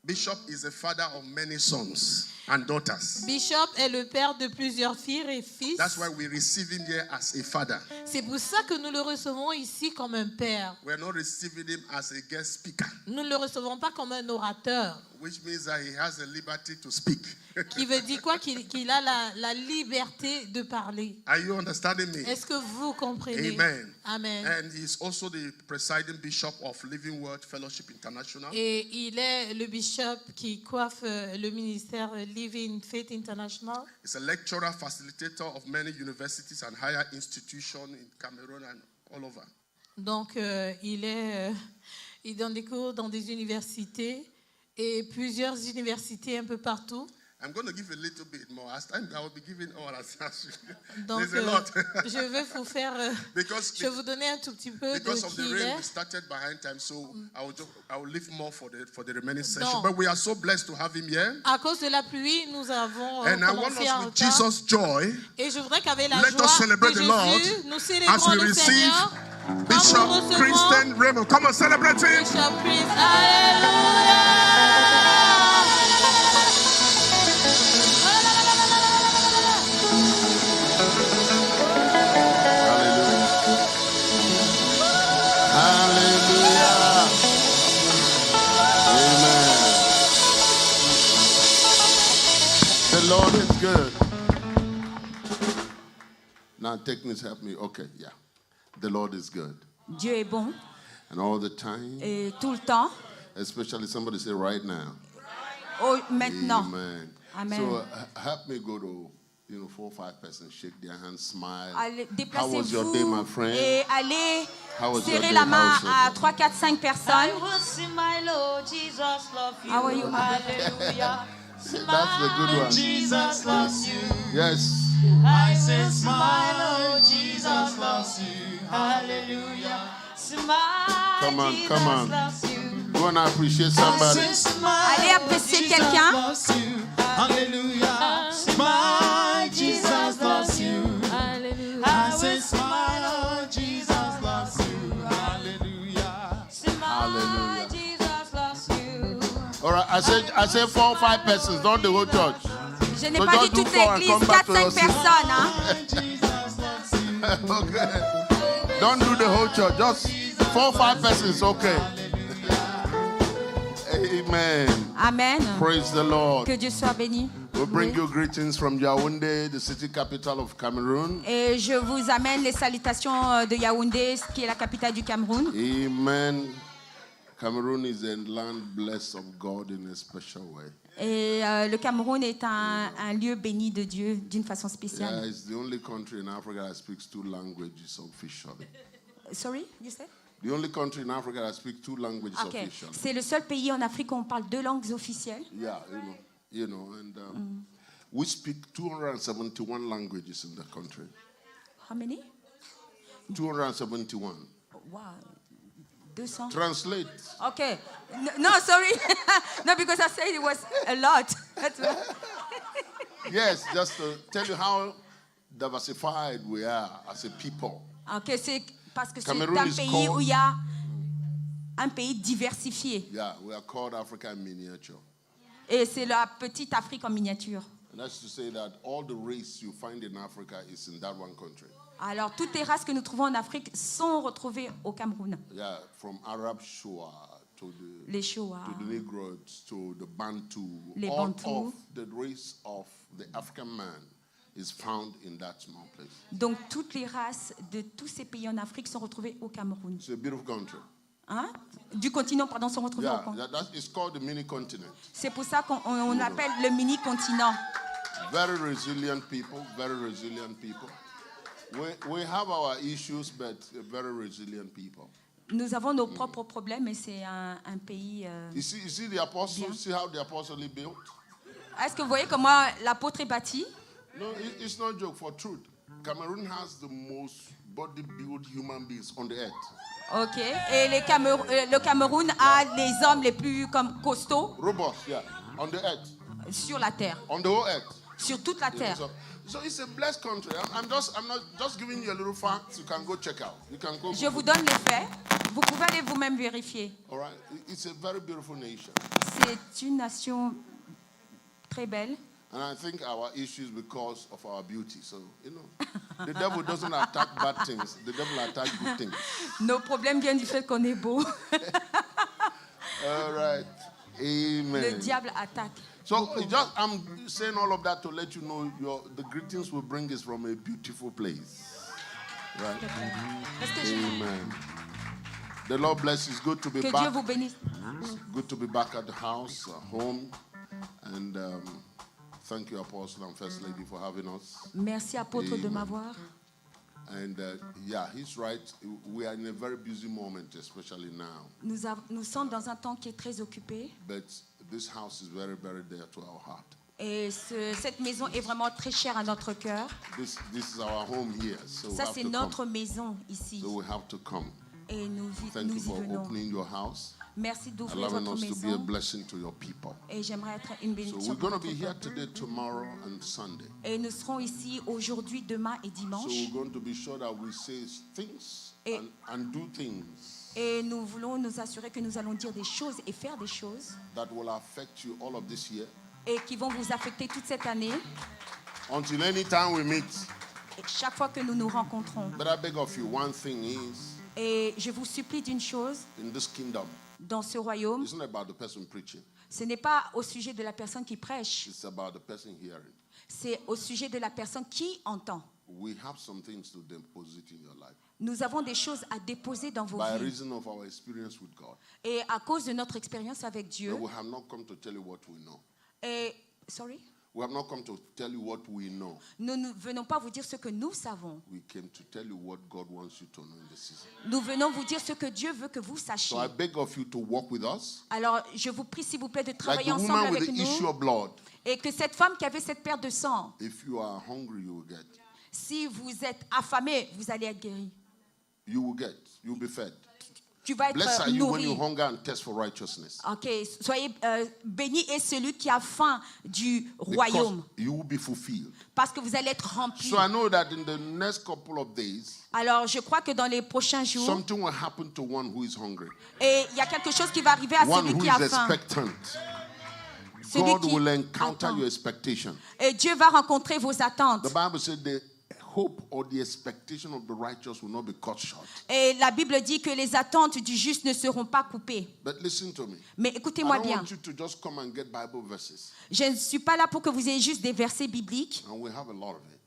Bishop is the father of many sons and daughters. Bishop est le père de plusieurs filles et fils. That's why we receive him here as a father. C'est pour ça que nous le recevons ici comme un père. We are not receiving him as a guest speaker. Nous ne le recevons pas comme un orateur. Which means that he has the liberty to speak. Qui veut dire quoi? Qu'il a la liberté de parler. Are you understanding me? Est-ce que vous comprenez? Amen. Amen. And he's also the presiding bishop of Living Word Fellowship International. Et il est le bishop qui coiffe le ministère Living Faith International. He's a lecturer, facilitator of many universities and higher institutions in Cameroon and all over. Donc il donne des cours dans des universités et plusieurs universités un peu partout. I'm going to give a little bit more. As time I will be giving all as Donc there's a lot. je vais vous faire je vais vous donner un tout petit peu de because of qui the il rain, est. we started behind time, so I will leave more for the remaining session. But we are so blessed to have him here. À cause de la pluie, nous avons And I want commencé en us with retard. Jesus' joy. Et je voudrais qu'avec la Let joie us celebrate de the Lord Jésus, nous as célébrons we le receive Seigneur. Bishop Kristen Raymond. Come on, celebrate him. Bishop Chris, alléluia. Hallelujah. Amen. The Lord is good. Now, techniques help me. Okay, yeah. The Lord is good. Dieu est bon. And all the time. Et tout le temps. Especially somebody say right now. Oh, maintenant. Amen. Amen. So help me go to 4 or 5 persons, shake their hands, smile. Allez, How was your day, my déplacez-vous friend? et allez How was your serrer day? la main How was your à 3, 4, 5 personnes. How are you? Hallelujah. That's the good one. Jesus loves you. Yes. I say smile, oh Jesus loves you. Hallelujah. Smile, Come on, Jesus come on. loves you. Go and appreciate somebody. Allez apprécier quelqu'un. Hallelujah. Smile, Jesus loves you. Hallelujah. I say smile, oh Jesus loves you. Hallelujah. Smile, Jesus loves you. All right, I said 4 or 5 persons, not the whole church. Je n'ai So pas just dit do toute 4 and l'église, come back 4, to 5 your seat. personnes. Hein? Okay. Don't do the whole church. Just 4 or 5 persons, okay. Amen. Amen. Praise the Lord. Que Dieu soit béni. We bring you greetings from Yaoundé, the city capital of Cameroon. Et je vous amène les salutations de Yaoundé, qui est la capitale du Cameroun. Amen. Cameroon is a land blessed of God in a special way. Et le Cameroun est un lieu béni de Dieu d'une façon Yeah, spéciale. it's the only country in Africa that speaks 2 languages officially. Sorry, you said? The only country in Africa that speaks 2 languages Okay. officially. C'est le seul pays en Afrique où on parle 2 langues officielles. Yeah, and we speak 271 languages in the country. How many? 271. Wow. 200. Translate. Okay. No, sorry. No, because I said it was a lot. That's why. Yes, just to tell you how diversified we are as a people. Okay, c'est parce que c'est Cameroon un is pays called- où il y a un pays diversifié. Yeah, we are called Africa in miniature. Et c'est la petite Afrique en miniature. And that's to say that all the race you find in Africa is in that one country. Alors, toutes les races que nous trouvons en Afrique sont retrouvées au Cameroun. Yeah, from Arab Shoa to the Les Shoa, to the Negroes to the Bantu. Les All Bantu. of the race of the African man is found in that small place. donc toutes les races de tous ces pays en Afrique sont retrouvées au Cameroun. It's a beautiful country. Hein? Du continent, pardon, sont retrouvées au Yeah, Cameroun. it's called the mini continent. C'est pour ça qu'on appelle le mini-continent. Very resilient people, very resilient people. We have our issues, but very resilient people. Nous avons nos propres problèmes, mais c'est un pays... You see the apostles, Bien. see how the apostles built? Est-ce que vous voyez comment l'apôtre est bâti? No, it's not a joke, for truth. Cameroon has the most body-built human beings on the earth. Ok. Et le Cameroun a les hommes les plus costauds Robust, yeah, on the earth, sur la terre, on the whole earth. sur toute la terre. So it's a blessed country. I'm not just giving you a little facts. You can go check out. You can go. Je vous donne les faits. Vous pouvez aller vous-même vérifier. All right. It's a very beautiful nation. C'est une nation très belle. And I think our issue is because of our beauty. So, the devil doesn't attack bad things. The devil attacks good things. Nos problèmes viennent du fait qu'on est beau. All right. Amen. Le diable attaque. So I'm saying all of that to let you know the greetings we bring is from a beautiful place. Right? Amen. The Lord bless you. It's good to be Que back. Dieu vous bénisse. It's good to be back at the house, home. And thank you, Apostle and First Lady, for having us. Merci, apôtre, de m'avoir. And yeah, he's right. We are in a very busy moment, especially now. Nous sommes dans un temps qui est très occupé. But this house is very, very dear to our heart. Et cette maison est vraiment très chère à notre cœur. This is our home here. So Ça, c'est notre maison ici. So we have to come. Et nous Thank you y for venons. opening your house, Merci d'ouvrir allowing votre us to be a maison. blessing to your people. Et j'aimerais être une So bénédiction we're pour going to notre be here peuple. today, tomorrow, and Sunday. Et nous serons ici aujourd'hui, demain et So dimanche. we're going to be sure that we say things Et- and do things Et nous voulons nous assurer que nous allons dire des choses et faire des choses that will affect you all of this year. et qui vont vous affecter toute cette année. Until any time we meet. Et chaque fois que nous nous rencontrons. But I beg of you, one thing is, Et je vous supplie d'une chose, in this kingdom, dans ce royaume, it's not about the person preaching. ce n'est pas au sujet de la personne qui prêche, It's about the person hearing. c'est au sujet de la personne qui entend. We have some things to deposit in your life. Nous avons des choses à déposer dans vos By vies. reason of our experience with God. Et à cause de notre expérience avec Dieu, But we have not come to tell you what we know. et, sorry, We have not come to tell you what we know. nous ne venons pas vous dire ce que nous savons. We came to tell you what God wants you to know in this season. Nous venons vous dire ce que Dieu veut que vous So sachiez. I beg of you to walk with us. Alors, je vous prie, s'il vous plaît, de Like travailler the ensemble woman with avec the issue nous. of blood. Et que cette femme qui avait cette perte de sang, If you are hungry, you will get. si vous êtes affamé, vous allez être guéri. You will get. You'll be fed. Tu vas Blessed être are you when you nourri. hunger and thirst for righteousness. Ok, soyez béni est celui qui a faim du Because royaume, you will be fulfilled. parce que vous allez être rempli. So I know that in the next couple of days, Alors, je crois que dans les prochains jours, something will happen to one who is hungry. et il y a quelque chose qui va arriver à One celui who qui is a faim. expectant. Celui God qui will encounter attend. your expectation. Et Dieu va rencontrer vos attentes. The Bible said the hope or the expectation of the righteous will not be cut short. Et la Bible dit que les attentes du juste ne seront pas coupées. But listen to me. Mais I écoutez-moi don't bien. want you to just come and get Bible verses. Je ne suis pas là pour que vous ayez juste des versets bibliques. And we have a lot of it.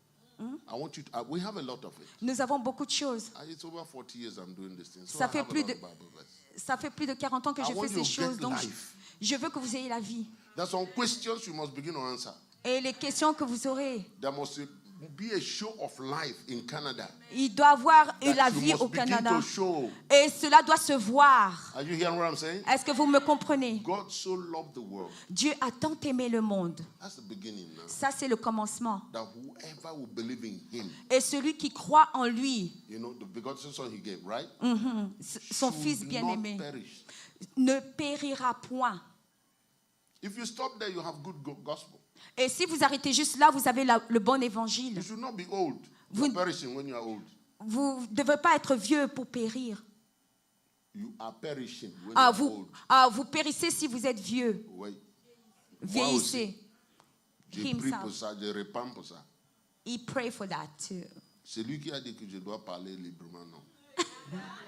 I want you to, we have a lot of it. Nous avons beaucoup de choses. It's over 40 years I'm doing this thing. So Ça I fait have a plus lot de- of Bible verses. Ça fait plus de 40 ans que I je want fais you ces to get choses, donc life. je veux que vous ayez la vie. There's some questions you must begin to answer. Et les questions que vous aurez, There must be a show of life in Canada. il doit avoir eu That la you vie must au begin Canada. to show. Et cela doit se voir. Are you hearing what I'm saying? Est-ce que vous me comprenez? God so loved the world. Dieu a tant aimé le monde. That's the beginning now. Ça, c'est le commencement. That whoever will believe in him, Et celui qui croit en lui, you know, the begotten son he gave, right? son Should fils not bien-aimé, perish. ne périra point. If you stop there, you have good gospel. Et si vous arrêtez juste là, vous avez le bon évangile. You should not be old. Vous- You're perishing when you are old. Vous ne devez pas être vieux pour périr. You are perishing when Ah, you are old. vous périssez si vous êtes vieux. Oui. Vieillissez. J'ai Himself. pris pour ça, je répands pour ça. He pray for that too. C'est lui qui a dit que je dois parler librement, non?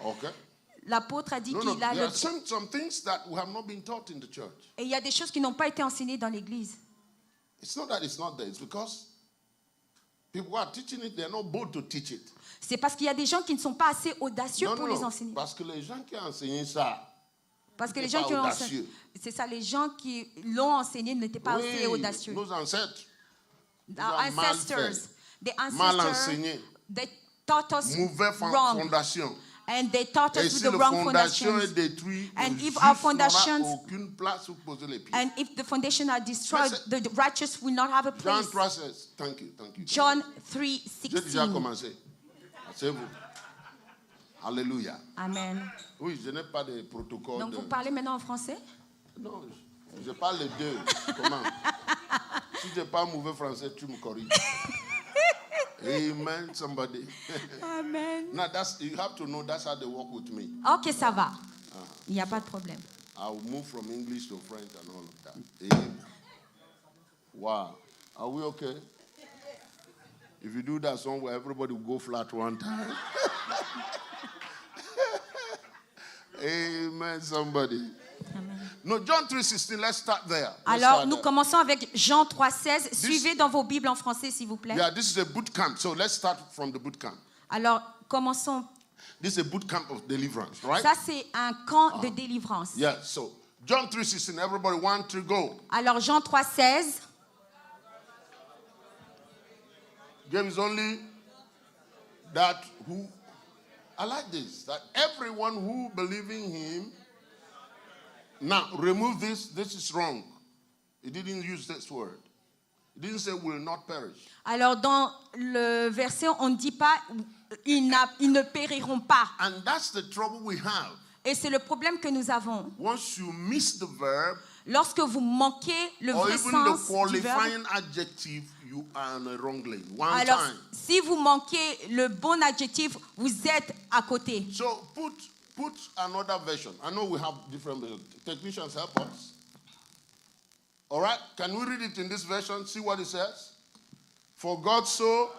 Okay? L'apôtre a dit No, no, qu'il a there le... are some things that we have not been taught in the church. Et il y a des choses qui n'ont pas été enseignées dans l'église. It's not that it's not there. It's because people who are teaching it, they're not bold to teach it. C'est parce qu'il y a des gens qui ne sont pas assez audacieux pour les enseigner. Parce que les gens qui ont enseigné ça, Parce que les n'étaient gens pas qui ont audacieux. enseigné... C'est ça, les gens qui l'ont enseigné n'étaient pas assez audacieux. nos ancêtres, Our ont mal ancestors, the mal ancestors, enseigné, they taught us mauvaise wrong. fondation. And they taught Et us si with the la wrong fondation est foundations. détruite, And le if juif our n'aura foundations- aucune place où poser les pieds. And if the foundation are destroyed, Mais the righteous will not have a John place. 3:16. Thank you. John J'ai déjà 3:16. commencé. Asseyez-vous. Alléluia. Amen. Oui, je n'ai pas de protocole. Donc vous parlez maintenant en français? Non, je parle les deux. Comment? Si je parle mauvais français, tu me corriges. Amen, somebody. Amen. Now, you have to know that's how they work with me. Ok, ça va. Il n'y a pas de problème. I'll move from English to French and all of that. Amen. Wow. Are we okay? If you do that somewhere, everybody will go flat one time. Amen, somebody. Amen. No, John 3:16, let's start there. Alors, nous commençons avec Jean 3:16. Suivez dans vos Bibles en français, s'il vous plaît. Yeah, this is a boot camp. So let's start from the boot camp. Alors, commençons. This is a boot camp of deliverance, right? Ça, c'est un camp de délivrance. Yeah, so John 3:16, everybody 1, 2, go. Alors, Jean 3:16. James only that who, I like this, that everyone who believes in him, now remove this is wrong. He didn't use this word. He didn't say will not perish. Alors, dans le verset, on ne dit pas ils ne périront pas. And that's the trouble we have. Et c'est le problème que nous avons. Once you miss the verb, Lorsque vous manquez le or vrai even the sens du verbe, qualifying adjective, you are on a wrong lane. One alors time. si vous manquez le bon adjectif, vous êtes à côté. So put another version. I know we have different versions. Technicians, help us. All right, can we read it in this version? See what it says. For God so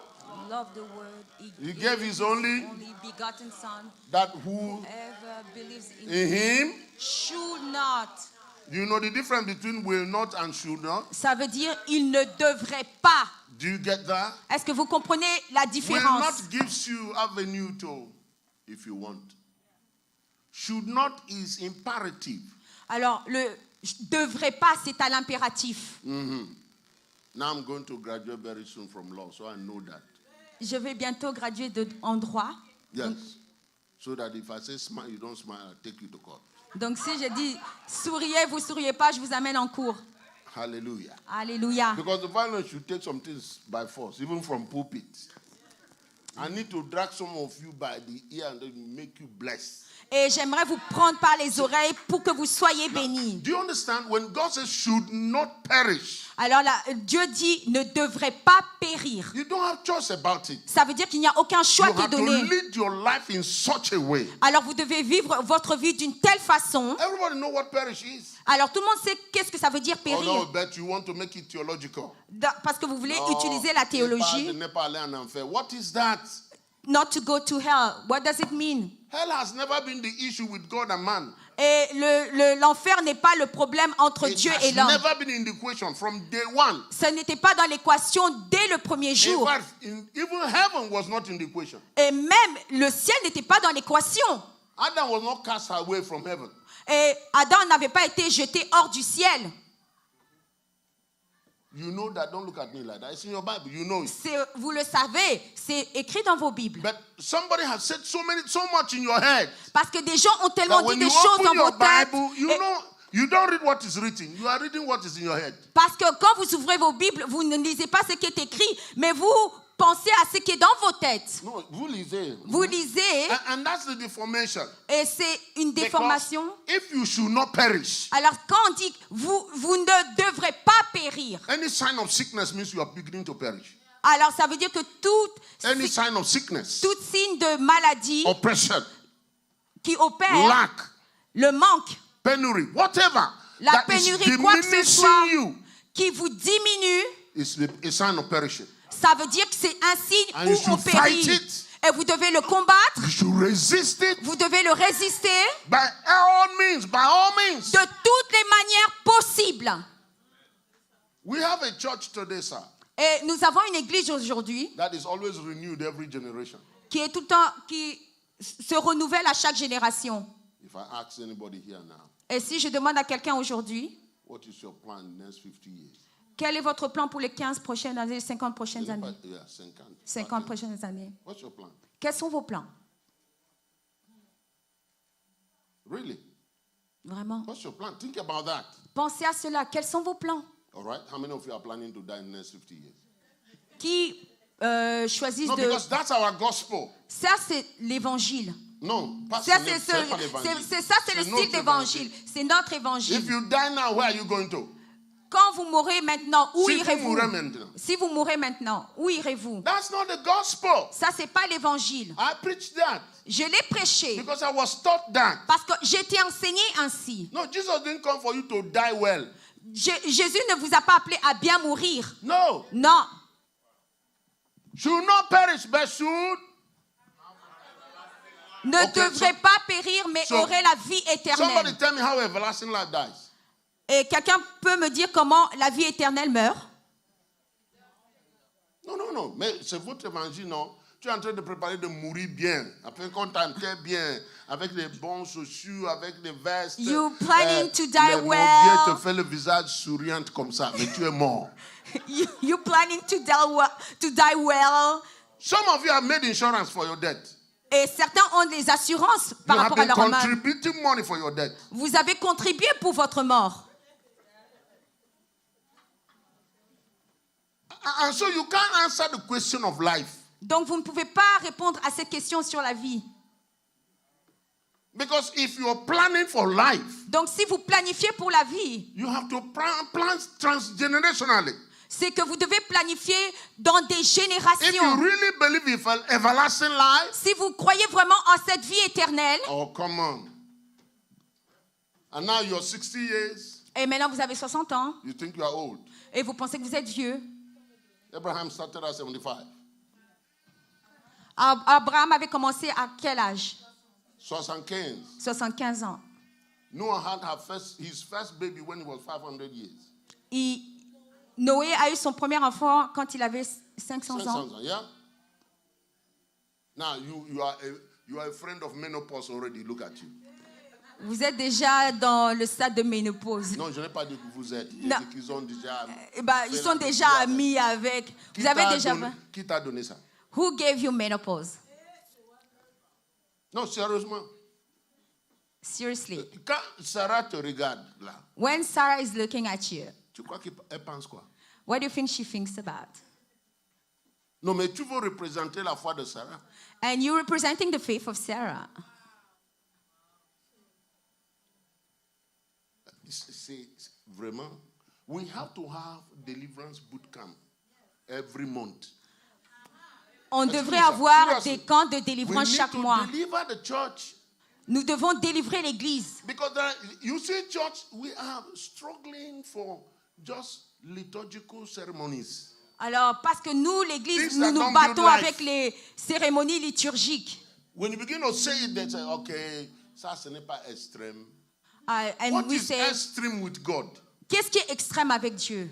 Love the word. He gave His only begotten Son. that whoever Whoever believes in in Him. should not. You know the difference between will not and should not? Ça veut dire il ne devrait pas. Do you get that? Est-ce que vous comprenez la Will différence? not gives you avenue to, if you want. Should not is imperative. Alors le devrait pas, c'est à l'impératif. Now I'm going to graduate very soon from law, so I know that. Je vais bientôt graduer en droit. Yes. So that if I say smile, you don't smile, I'll take you to court. Donc si je dis souriez, vous souriez pas, je vous amène en cours. Hallelujah. Alléluia. Because the violence should take some things by force, even from pulpit. I need to drag some of you by the ear and then make you blessed. Et j'aimerais vous prendre par les oreilles pour que vous soyez bénis. Do you understand? When God says should not perish, Alors là, Dieu dit ne devrait pas périr. you don't have choice about it. Ça veut dire qu'il n'y a aucun choix You qui est have to donné. lead your life in such a way. Alors vous devez vivre votre vie d'une telle façon. Everybody know what perish is. Alors tout le monde sait qu'est-ce que ça veut dire Oh périr. no, but you want to make it theological. Parce que vous voulez No, utiliser la théologie. What is that? Not to go to hell. What does it mean? Hell has never been the issue with God and man. Et l'enfer n'est pas le problème entre It Dieu has et l'homme. never been in the equation from day one. Ce n'était pas dans l'équation dès le premier In jour. fact, even heaven was not in the equation. Et même le ciel n'était pas dans l'équation. Adam was not cast away from heaven. Et Adam n'avait pas été jeté hors du ciel. You know that. Don't look at me like that. It's in your Bible. You know it. Vous le savez, c'est écrit dans vos Bibles. But somebody has said so much in your head Parce que des gens ont that tellement dit when des you choses dans open vos your têtes. Bible, you don't read what is written. You are reading what is in your head. Parce que quand vous ouvrez vos Bibles, vous ne lisez pas ce qui est écrit, mais vous pensez à ce qui est dans vos têtes. No, vous lisez. Vous lisez, And that's the deformation. et c'est une déformation. Because if you should not perish, Alors quand on dit vous ne devrez pas périr, any sign of sickness means you are beginning to perish. alors ça veut dire que Any sign of sickness, tout signe de maladie oppression, qui opère, lack, le manque, penury, whatever la that is pénurie, quoi que ce soit, diminishing you qui vous diminue, is a sign of perishing. ça veut dire que c'est un signe And you où on should fight périt. it. Et vous devez le combattre, You should resist it vous devez le résister by all means. de toutes les manières possibles. We have a church today, sir, Et nous avons une église aujourd'hui that is always renewed every generation. qui est tout le temps, qui se renouvelle à chaque génération. If I ask anybody here now, Et si je demande à quelqu'un aujourd'hui, what is your plan in the next 50 years? quel est votre plan pour les 15 prochaines années, 50 prochaines années? Yeah, 50 prochaines années. What's your plan? Quels sont vos plans? Really? Vraiment. What's your plan? Think about that. Pensez à cela. Quels sont vos plans? All right? How many of you are planning to die in the next 50 years? Qui choisissent No, de... because that's our gospel. Ça, c'est l'évangile. No, pas Ça, c'est pas l'évangile. c'est le C'est notre style d'évangile. C'est notre évangile. If you die now, where are you going to? Quand vous mourrez maintenant, où Si vous irez-vous? mourrez maintenant. Si vous mourrez maintenant, où irez-vous? That's not the gospel. Ça, c'est pas l'évangile. I preached that Je l'ai prêché because I was taught that. parce que j'étais enseigné ainsi. No, Jesus didn't come for you to die well. Jésus ne vous a pas appelé à bien mourir. No. Non. Should not perish, but should. Ne Okay, devrez pas périr, mais aurez la vie Somebody éternelle. tell me how everlasting life dies. Et quelqu'un peut me dire comment la vie éternelle meurt? Non. Mais c'est votre évangile, non? Tu es en train de préparer de mourir bien, après qu'on t'enterre bien, avec les bons chaussures, avec les vestes. You planning to die le well. Dieu te fait le visage souriant comme ça, mais tu es mort. You planning to die well. Some of you have made insurance for your death. Et certains ont des assurances par You have rapport à been leur mort. contributing money for your death. Vous avez contribué pour votre mort. And so you can't answer the question of life. Donc vous ne pouvez pas répondre à cette question sur la vie. Because if you're planning for life, Donc si vous planifiez pour la vie, you have to plan transgenerationally. c'est que vous devez planifier dans des If you générations. really believe in everlasting life, Si vous croyez vraiment en cette vie éternelle, oh, come on. And now you're 60 years, et maintenant vous avez 60 ans, you think you are old. et vous pensez que vous êtes vieux. Abraham started at 75. Abraham avait commencé à quel âge? 75. 75 ans. Noah had his first baby when he was 500 years. Noé a eu son premier enfant quand il avait 500 ans. 500 ans, yeah? Now you are a friend of menopause already. Look at you. Vous êtes déjà dans le stade de ménopause. Non, je n'ai pas dit que vous êtes. Non. J'ai dit qu'ils ont déjà. Ils sont déjà amis avec. Vous avez déjà. Qui t'a donné ça? Who gave you menopause? Non, sérieusement. Seriously. Quand Sarah te regarde là, When Sarah is looking at you, tu crois qu'elle pense quoi? what do you think she thinks about? Non, mais tu veux représenter la foi de Sarah. And you're representing the faith of Sarah. C'est vraiment. We have to have deliverance boot camp every month. On Excuse devrait ça. avoir Seriously. des camps de We délivrance need chaque to mois. deliver the church. Nous devons délivrer l'Église. Because you see, church, we are struggling for just liturgical ceremonies. Alors, parce que nous, l'Église, Things nous that nous don't battons build life. avec les cérémonies liturgiques. When you begin to say it, they say, okay, ça ce n'est pas extrême. And What we is say, extreme with God? qu'est-ce qui est extrême avec Dieu?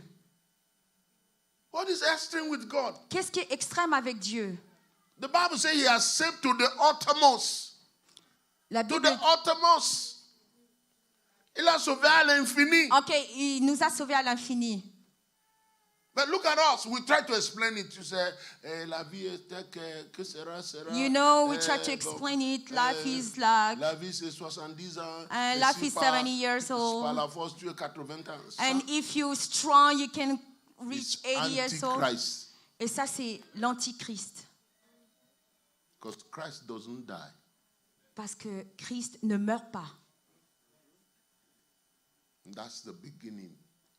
What is extreme with God? Qu'est-ce qui est extrême avec Dieu? The Bible says he has saved to the uttermost. La To Bible. the uttermost. Il a sauvé à l'infini. Ok, il nous a sauvés à l'infini. But look at us. We try to explain it. You say, la vie est telle que sera. You know, we try to explain it. Life is like, La vie c'est 70 ans. and Et life si is par- 70 years old. Par la force, tu es 80 ans. Ça, and if you're strong, you can reach it's 80 years old. Antichrist. Et ça, c'est l'antichrist. Because Christ doesn't die. Parce que Christ ne meurt pas. That's the beginning.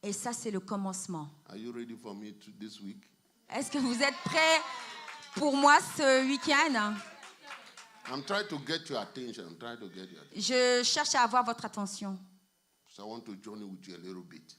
Et ça, c'est le commencement. Are you ready for me this week? Est-ce que vous êtes prêts pour moi ce week-end? I'm trying to get your attention. Je cherche à avoir votre attention. So I want to journey with you a little bit.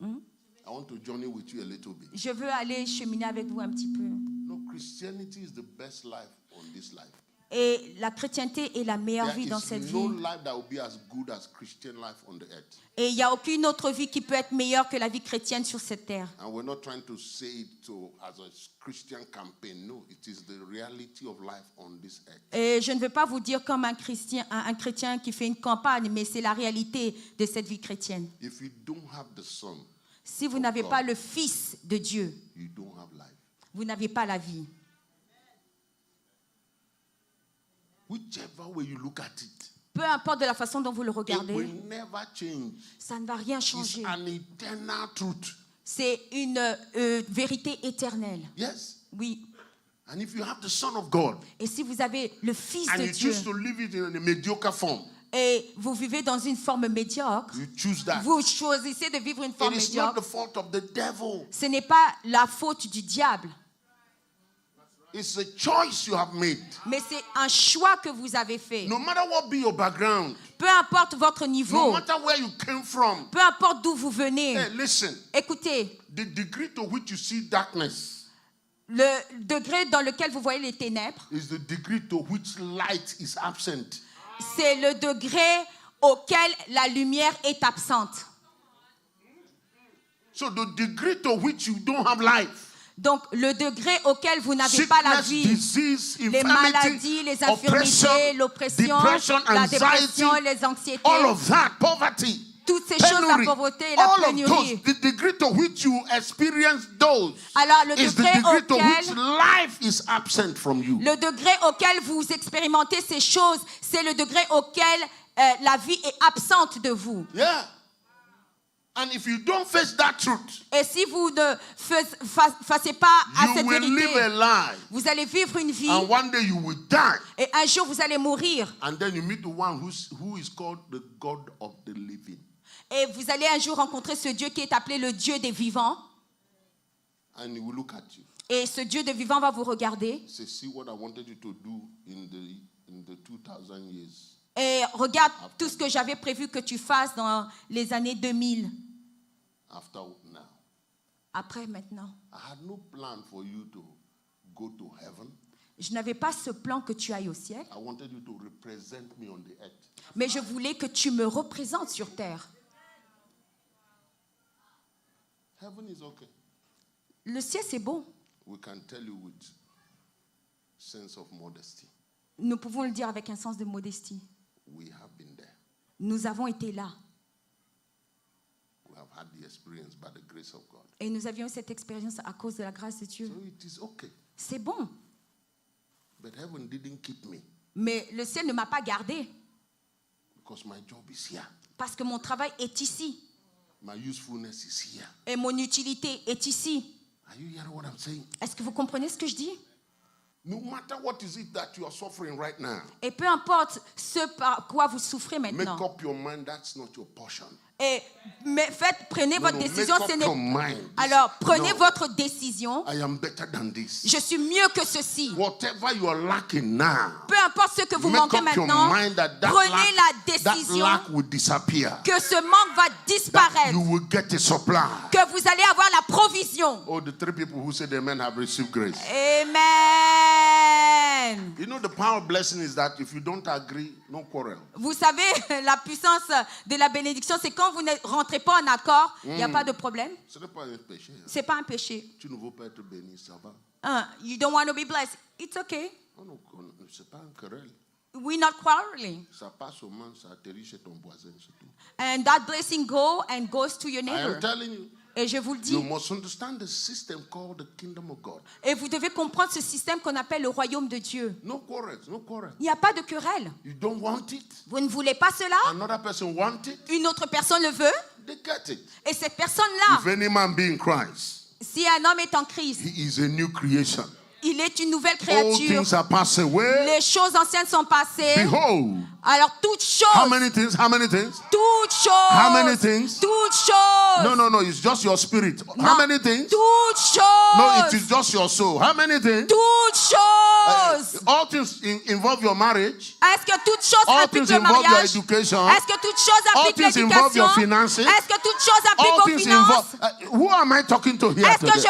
I want to journey with you a little bit. Je veux aller cheminer avec vous un petit peu. No, Christianity is the best life on this life. Et la chrétienté est la meilleure There vie dans is cette no vie. life that will be as good as Christian life on the earth. Et il n'y a aucune autre vie qui peut être meilleure que la vie chrétienne sur cette terre. And we're not trying to say it as a Christian campaign. No, it is the reality of life on this earth. Et je ne veux pas vous dire comme un chrétien qui fait une campagne, mais c'est la réalité de cette vie chrétienne. If you don't have the Son, Si vous n'avez pas le Fils de Dieu, you don't have life. vous n'avez pas la vie. Whichever way you look at it, Peu importe de la façon dont vous le it regardez, will never change. ça ne va rien It's changer. an eternal truth. C'est une vérité éternelle. Yes. Oui. And if you have the Son of God Et si vous avez le Fils and de you Dieu choose to live it in a mediocre form, et vous vivez dans une forme médiocre, you choose that. vous choisissez de vivre une forme It is not médiocre, the fault of the devil. ce n'est pas la faute du diable, It's a choice you have made. mais c'est un choix que vous avez fait. No matter what be your background, Peu importe votre no niveau, matter where you came from. peu importe d'où vous venez, Hey, listen, écoutez, the degree to which you see darkness le degré dans lequel vous voyez les ténèbres, is the degree to which light is absent. c'est le degré auquel la lumière est absente. So the degree to which you don't have life, Donc, le degré auquel vous n'avez pas la sickness, vie, disease, les infirmity, maladies, les oppression, infirmités, l'oppression, depression, la anxiety, dépression et les anxiétés, all of that, poverty, toutes ces choses, la penury, pauvreté et la all of pénurie. those, the degree to which you experience those Alors, le is the degré degree to which auquel, life is absent from you. le degré auquel vous expérimentez ces choses, c'est le degré auquel la vie est absente de vous. Yeah. And if you don't face that truth, Et si vous ne fassiez pas à you cette will live a vérité, lie. vous allez vivre une vie And one day you will die. et un jour vous allez mourir. And then you meet the one who is called the God of the living. Et vous allez un jour rencontrer ce Dieu qui est appelé le Dieu des vivants. And he will look at you. Et ce Dieu des vivants va vous regarder. Say, see what I wanted you to do in the 2000 years. Et regarde tout ce que j'avais prévu que tu fasses dans les années 2000. After now. Après, maintenant. I had no plan for you to go to heaven. Je n'avais pas ce plan que tu ailles au ciel, I wanted you to represent me on the earth. mais je voulais que tu me représentes sur terre. Heaven is okay. Le ciel, c'est bon. We can tell you with sense of modesty. Nous pouvons le dire avec un sens de modestie. We have been there. Nous avons été là. We have had the experience by the grace of God. Et nous avions eu cette expérience à cause de la grâce de Dieu. So it is okay. C'est bon. But heaven didn't keep me Mais le ciel ne m'a pas gardé because my job is here. parce que mon travail est ici. My usefulness is here. Et mon utilité est ici. Are you hearing what I'm saying? Est-ce que vous comprenez ce que je dis? No matter what is it that you are suffering right now, Et peu importe ce par quoi vous souffrez make maintenant. up your mind that's not your portion. Et prenez votre décision. Make Ce up n'est- your mind. Alors, prenez No, votre décision. I am better than this. Je suis mieux que ceci. Whatever you are lacking now, Peu importe ce que vous make manquez up your maintenant, mind that prenez la that décision lack will disappear. que ce manque va That disparaître, you will get a supply. que vous allez avoir la provision. Oh, the three people who said amen have received grace. Amen. You know, the power of blessing is that if you don't agree, no quarrel. Vous savez, la puissance de la bénédiction, c'est quand vous ne rentrez pas en accord, il n'y a pas de problème. Ce n'est pas un péché. Hein. C'est pas un péché. Tu ne veux pas être béni, ça va. You don't want to be blessed. It's okay. Oh, non, c'est pas un querelle. We're not quarreling. Ça passe au moins, ça atterrit chez ton voisin, c'est tout. And that blessing goes to your I neighbor. am telling you, Et je vous le dis. you must understand the system called the kingdom of God. Et vous devez comprendre ce système qu'on appelle le royaume de Dieu. No quarrels, no quarrel. Il n'y a pas de querelle. You don't want it, Vous ne voulez pas cela? another person want it, Une autre personne le veut. they get it. Et cette personne-là, If any man be in Christ, si un homme est en Christ, he is a new creation. il est une nouvelle All créature. things are passed away. Les choses anciennes sont passées. Behold, Alors toutes how choses, many things? How many things? toutes How many choses, things? toutes choses. No, it's just your spirit. How Non, many things? toutes No, it choses. is just your soul. How many things? Toutes choses. All things involve your marriage. Est-ce que toutes choses All impliquent things le involve your mariage? education. Est-ce que toutes choses All impliquent things involve your l'éducation? finances. Est-ce que toutes choses All impliquent vos things finances? involve. Who am I talking to here Est-ce que today?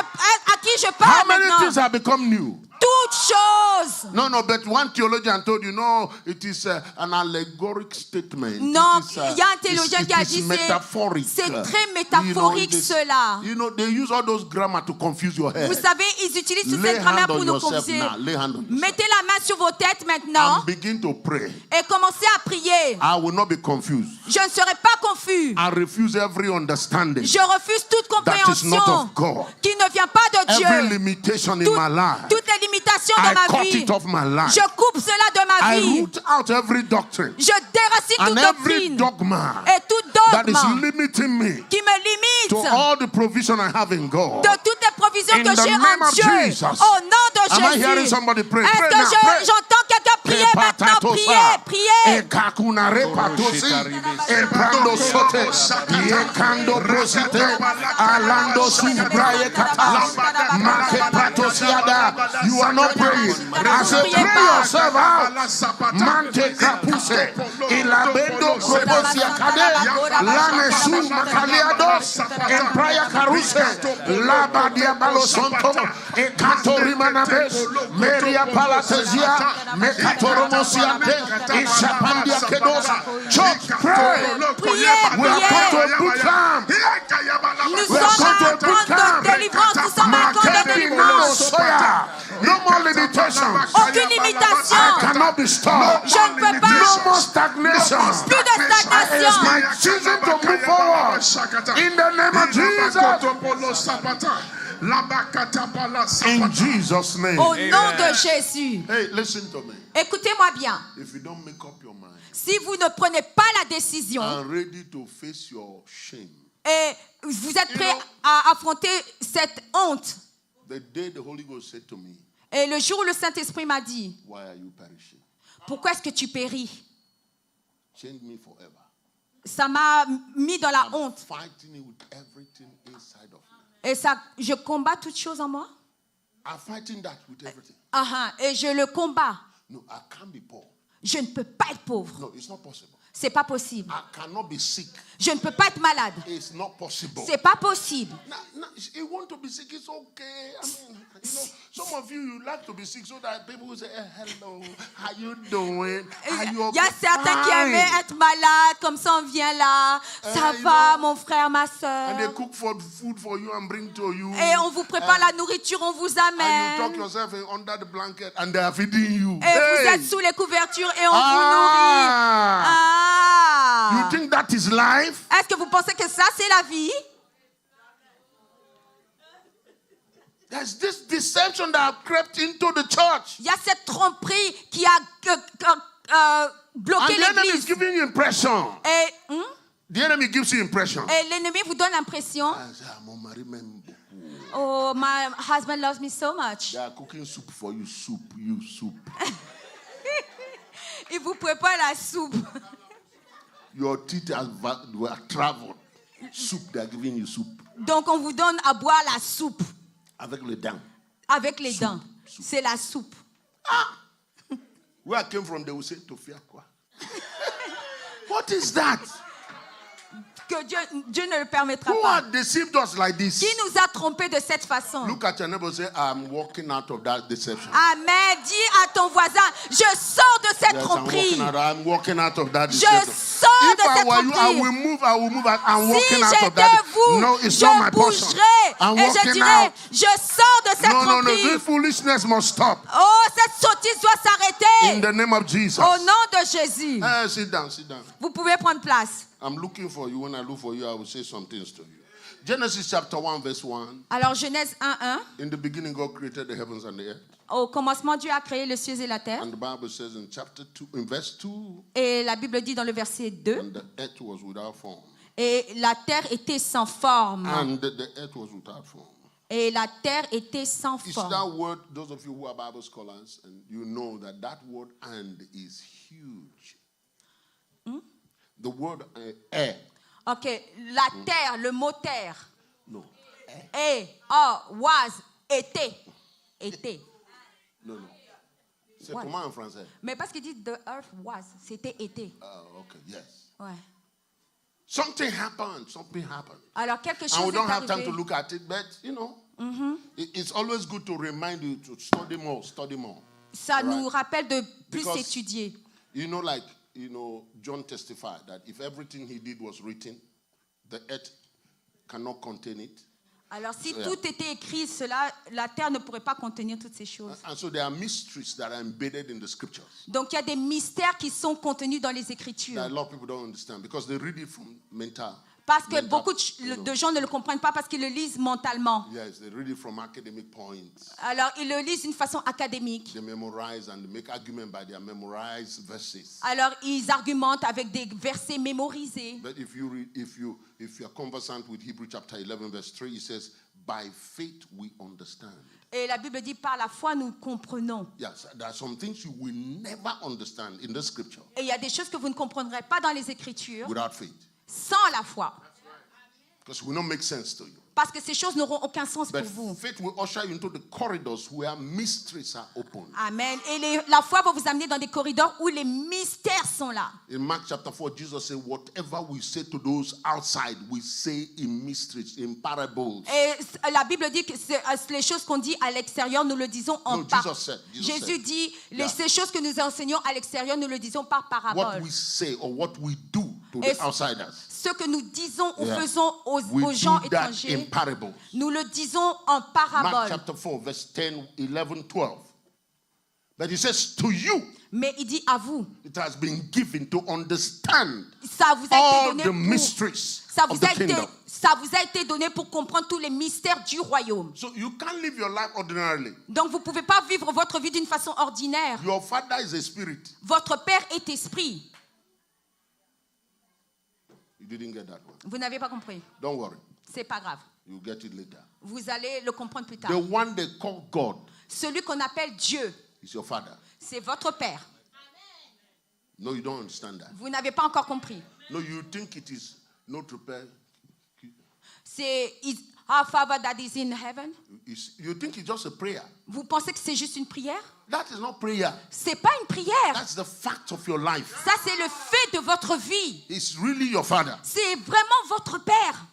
à qui je How parle many things maintenant? have become new? Toutes choses. No, but one theologian told you, no, it is an allegoric statement. Non, It is, il y a un théologien qui a it is dit metaphoric. c'est très métaphorique cela. You know, they use all those grammar to confuse your head. Vous savez, ils utilisent toute Lay cette grammaire hand pour on nous yourself confuser. now. Lay hand on yourself. Mettez la main sur vos têtes maintenant And begin to pray. et commencez à prier. I will not be confused. Je ne serai pas confus. I refuse every understanding Je refuse toute that is not compréhension of God. qui ne vient pas de Every Dieu. limitation in Toutes my life, les limitations I de ma cut vie, it off my life. je coupe cela de ma I vie. root out every doctrine Je déracine toute and every doctrine dogma et tout that is dogme limiting me qui me to limite all the provision I have in God. de toutes les provisions In que the j'ai name en of Dieu. Jesus. Au nom de Am I hearing Jésus. somebody pray? Est-ce Pray que now, pray. j'entends quelqu'un priez maintenant, priez, priez. E kakuna repatosi. E prando sote. Ye kando prosite. Alando subraye katas. Make patosiada. You are not praying. I say pray yourself out. Mante kapuse. Ilabendo proposia kade. Lane su makaliados. Empraya karuse. Laba diabalo sonto. E kato rimanabes. Meria palatesia. Mekatoromosiante. Ishapandia kedosa. Church, pray. We are come to a boot camp. Nous sommes en camp de délivrance. Nous sommes en camp de délivrance. No more limitations. Aucune limitation. I cannot be stopped. Je ne peux pas. No more stagnation. Plus de It's stagnation. my season to move forward. In the name of Jesus. In Jesus' name. Au nom de Jésus. Hey, listen to me. Écoutez-moi bien. If you don't make up your mind Si vous ne prenez pas la décision and ready to face your shame, et vous êtes prêt à affronter cette honte, the day the Holy Ghost said to me, et le jour où le Saint-Esprit m'a dit, why are you perishing? pourquoi est-ce que tu péris? Change me forever. Ça m'a mis dans la honte. Fighting it with everything inside of me. Et ça, je combats toutes choses en moi. I'm fighting that with everything. Et je le combats. No, I can't be poor. Je ne peux pas être pauvre. No, it's not possible. C'est pas possible. I cannot be sick. Je ne peux pas être malade. It's not possible. C'est pas possible. Now, you want to be sick, it's okay. I mean, you know, some of you like to be sick so that people will say, hello, how you doing? Are you okay? Il y a certains qui aimaient être malades, comme ça on vient là. Ça va, mon frère, ma soeur. And they cook food for you and bring to you. Et on vous prépare la nourriture, on vous And you amène. tuck yourself under the blanket and they are feeding you. Et vous êtes sous les couvertures et on vous nourrit. You think that is life? Est-ce que vous pensez que ça, c'est la vie? There's this deception that crept into the church. Il y a cette tromperie qui a bloqué And the enemy is l'église. giving you impression. Et, The enemy gives you impression. et l'ennemi vous donne l'impression, Mon mari m'aime beaucoup. oh, my husband loves me so much. They are cooking soup for you, soup. Il vous prépare la soupe. Your teeth were traveled. Soup, they are giving you soup. Donc on vous donne à boire la soupe Avec les dents. avec les dents. C'est la soupe. Where I came from, they will say, Tofia quoi? What is that? Que Dieu ne le permettra Who pas. has deceived us like this? Qui nous a trompés de cette façon? Look at your neighbor and say, I'm walking out of that deception. Amen. Dis à ton voisin, je sors de cette Yes, tromperie. I'm walking out of that Je deception. sors de If I cette were you, I tromperie. will move. I'm Si walking out of j'étais that. vous, No, it's not my je portion. bougerais I'm et je walking dirais, out. je sors de cette No, tromperie. this foolishness must stop. Oh, cette sottise doit s'arrêter. In the name of Jesus. Au nom de Jésus. Sit down. Vous pouvez prendre place. I'm looking for you. When I look for you, I will say some things to you. Genesis chapter 1, verse 1. Alors, Genèse 1:1. In the beginning, God created the heavens and the earth. Au commencement, Dieu a créé les cieux et la terre. And the Bible says in chapter 2, in verse 2, Et la Bible dit dans le verset 2, and the earth was without form. et la terre était sans forme. And the earth was without form. Et la terre était sans You see forme. that word, those of you who are Bible scholars, and you know that word and is huge. The word air. Ok, la terre, le mot terre. No. Was, était. No. C'est What? comment en français? Mais parce qu'il dit the earth was, c'était été. Oh, okay, yes. Ouais. Something happened. Alors quelque chose And we est don't have time arrivé. to look at it, but you know, it's always good to remind you to study more. Ça Right. nous rappelle de plus Because- étudier. John testified that if everything he did was written, the earth cannot contain it. Alors si Yeah. tout était écrit, la terre ne pourrait pas contenir toutes ces choses. And so there are mysteries that are embedded in the scriptures Donc il y a des mystères qui sont contenus dans les that Écritures. a lot of people don't understand because they read it from mental. Parce que mental, beaucoup you know. de gens ne le comprennent pas parce qu'ils le lisent mentalement. Yes, they read it from academic points. Alors ils le lisent d'une façon académique. They memorize and they make argument by their memorized verses. Alors ils argumentent avec des versets mémorisés. But if you are conversant with Hebrew chapter 11 verse 3, it says, by faith we understand. Et la Bible dit, par la foi, nous comprenons. Yes, there are some things you will never understand in the scripture Et il y a des choses que vous ne comprendrez pas dans les Écritures without faith. sans la foi. Because it will not make sense to you. Parce que ces choses n'auront aucun sens But pour vous. faith will usher you into the corridors where mysteries are open. Amen. Et la foi va vous amener dans des corridors où les mystères sont là. In Mark chapter 4, Jesus said, whatever we say to those outside, we say in mysteries, in parables. Et la Bible dit que les choses qu'on dit à l'extérieur, nous le disons en No, parables. Jesus Jésus said, dit, yeah. Ces choses que nous enseignons à l'extérieur, nous le disons par What parabole. we say or what we do to Et the outsiders, ce que nous disons ou yeah, faisons aux we gens do that in étrangers, parables. nous le disons en Mark parabole. chapter 4, verse 10, 11, 12. But he says, to you, Mais il dit à vous, it has been given to understand ça vous a été all donné the pour, mysteries ça of vous the a été, kingdom. ça vous a été donné pour comprendre tous les mystères du royaume. So you can't live your life ordinarily. Donc vous ne pouvez pas vivre votre vie d'une façon ordinaire. Your father is a spirit. Votre Père est esprit. You didn't get that one. Vous n'avez pas compris. Don't worry. C'est pas grave. You'll get it later. Vous allez le comprendre plus tard. The one they call God Celui qu'on appelle Dieu, is your father. c'est votre Père. No, you don't understand that. Vous n'avez pas encore compris. No, you think it is notre père. C'est our Father that is in heaven. You think it's just a prayer. Vous pensez que c'est juste une prière? That is not prayer. C'est pas une prière. That's the fact of your life. Ça, c'est le fait de votre vie. It's really your father. C'est vraiment votre Père.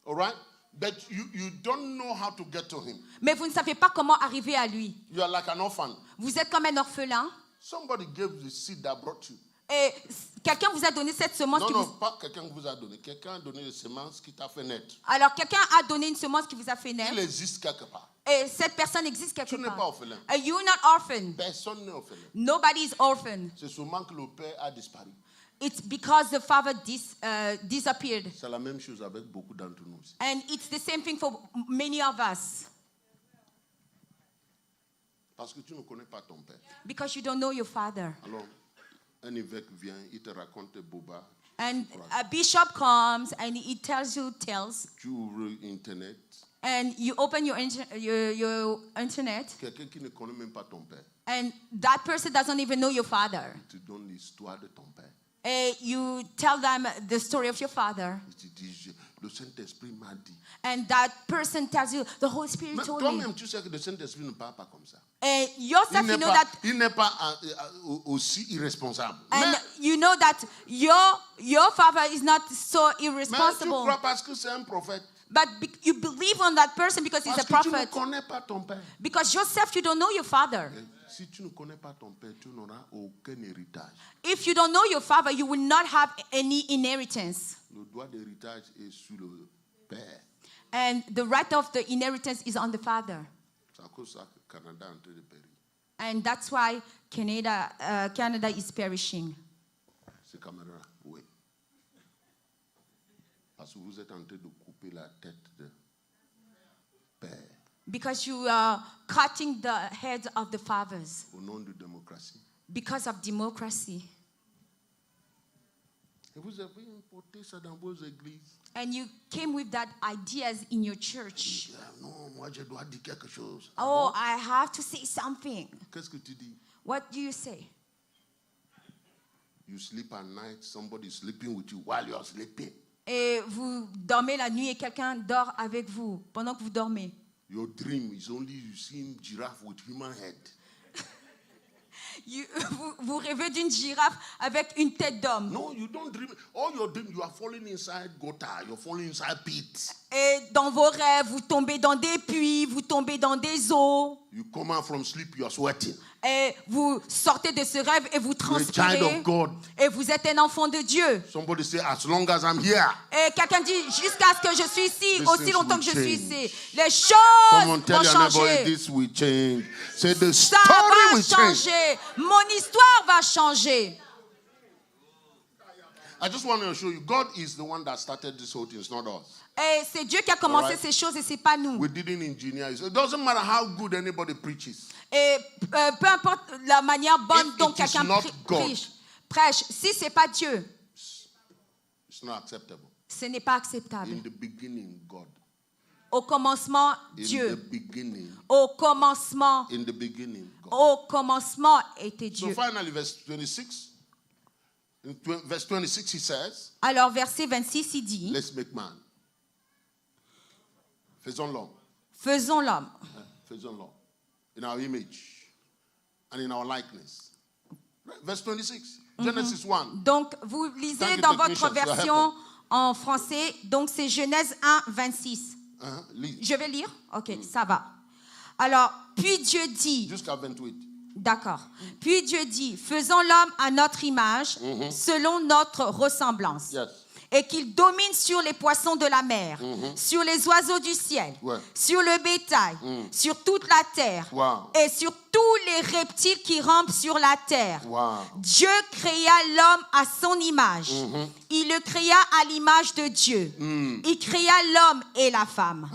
All right? But you don't know how to get to him. Mais vous ne savez pas comment arriver à lui. You are like an orphan. Vous êtes comme un orphelin. Somebody gave the seed that brought you. Et quelqu'un vous a donné cette semence. Non, pas quelqu'un vous a donné. Quelqu'un a donné des semences qui t'a fait naître. Alors, quelqu'un a donné une semence qui vous a fait Il naître. existe quelque part. Et cette personne existe quelque Tu n'es part. pas orphelin. You're not orphan. Personne n'est orphelin. Nobody is orphan. C'est seulement que le père a disparu. It's because the father disappeared. C'est la même chose avec beaucoup d'entre nous aussi. And it's the same thing for many of us. Parce que tu ne connais pas ton père. Because you don't know your father. Alors, un évêque vient, il te raconte boba. And a bishop comes and he tells you tales. Tu ouvres Internet. And you open your internet. Quelqu'un qui ne connaît même pas ton père. And that person doesn't even know your father. Il te donne l'histoire de ton père. And you tell them the story of your father. Il te dit, le Saint-Esprit m'a dit. And that person tells you, the Holy Spirit Mais told me. toi-même, tu sais que le Saint-Esprit ne parle pas comme ça. And yourself, you know that. Il n'est pas aussi irresponsable. And you know that your father is not so Mais tu irresponsible. crois parce que c'est un prophète. But you believe on that person because he's Parce a que tu ne prophet. connais pas ton père. Because yourself, you don't know your father. Si tu ne connais pas ton père, tu n'auras aucun héritage. If you don't know your father, you will not have any inheritance. Le droit d'héritage est sur le père. And the right of the inheritance is on the father. C'est à cause de ça que le Canada est en train de périr. And that's why Canada is perishing. C'est caméra, oui. Parce que vous êtes en train de couper la tête de père Because you are cutting the heads of the fathers. au nom de la démocratie. Because of democracy. Et vous avez importé ça dans vos églises. And you came with that ideas in your church. Ah, non, moi je dois dire quelque chose. Oh, I have to say something. Qu'est-ce que tu dis? What do you say? You sleep at night, somebody is sleeping with you while you are sleeping. Et vous dormez la nuit et quelqu'un dort avec vous pendant que vous dormez. Your dream is only you see giraffe with human head. Vous rêvez d'une girafe avec une tête d'homme. No, you don't dream. All your dream, you are falling inside gutter, you're falling inside pit. Et dans vos rêves, vous tombez dans des puits, vous tombez dans des eaux. You come out from sleep, you are sweating. Et vous sortez de ce rêve et vous You're a child transpirez. of God. Et vous êtes un enfant de Dieu. Somebody say, as long as I'm here. Et quelqu'un dit, jusqu'à ce que je suis ici, These aussi things longtemps will que je suis change. ici, les Come on, choses tell vont your neighbor, changer. this will change. Say the Ça story va will change. changer. Mon histoire va changer. I just want to show you, God is the one that started this whole thing. It's not us. Et c'est Dieu qui a commencé Alright. ces choses et c'est pas nous. We didn't engineer it. So it doesn't matter how good anybody preaches. Et peu importe la manière bonne If dont it is quelqu'un not God. prêche, si c'est pas Dieu, It's not acceptable. ce n'est pas acceptable. In the beginning, God. Au commencement, In Dieu. the beginning. Au commencement. In the beginning, God. Au commencement était So Dieu. finally, verse 26. In verse 26, he says, Alors, verset 26, il dit, let's make man. Faisons l'homme. faisons l'homme. Faisons l'homme. In our image and in our likeness. Right? Verse 26. Genesis 1. Donc, vous lisez Thank you, dans votre technicians, you are version en français. Donc, c'est Genèse 1, 26. Leave. Je vais lire? Ok, ça va. Alors, puis Dieu dit, Jusqu'à 28. d'accord. Puis Dieu dit, faisons l'homme à notre image, selon notre ressemblance. Yes. Et qu'il domine sur les poissons de la mer, sur les oiseaux du ciel, Ouais. sur le bétail, sur toute la terre, Wow. et sur tous les reptiles qui rampent sur la terre. Wow. Dieu créa l'homme à son image. Il le créa à l'image de Dieu. Il créa l'homme et la femme.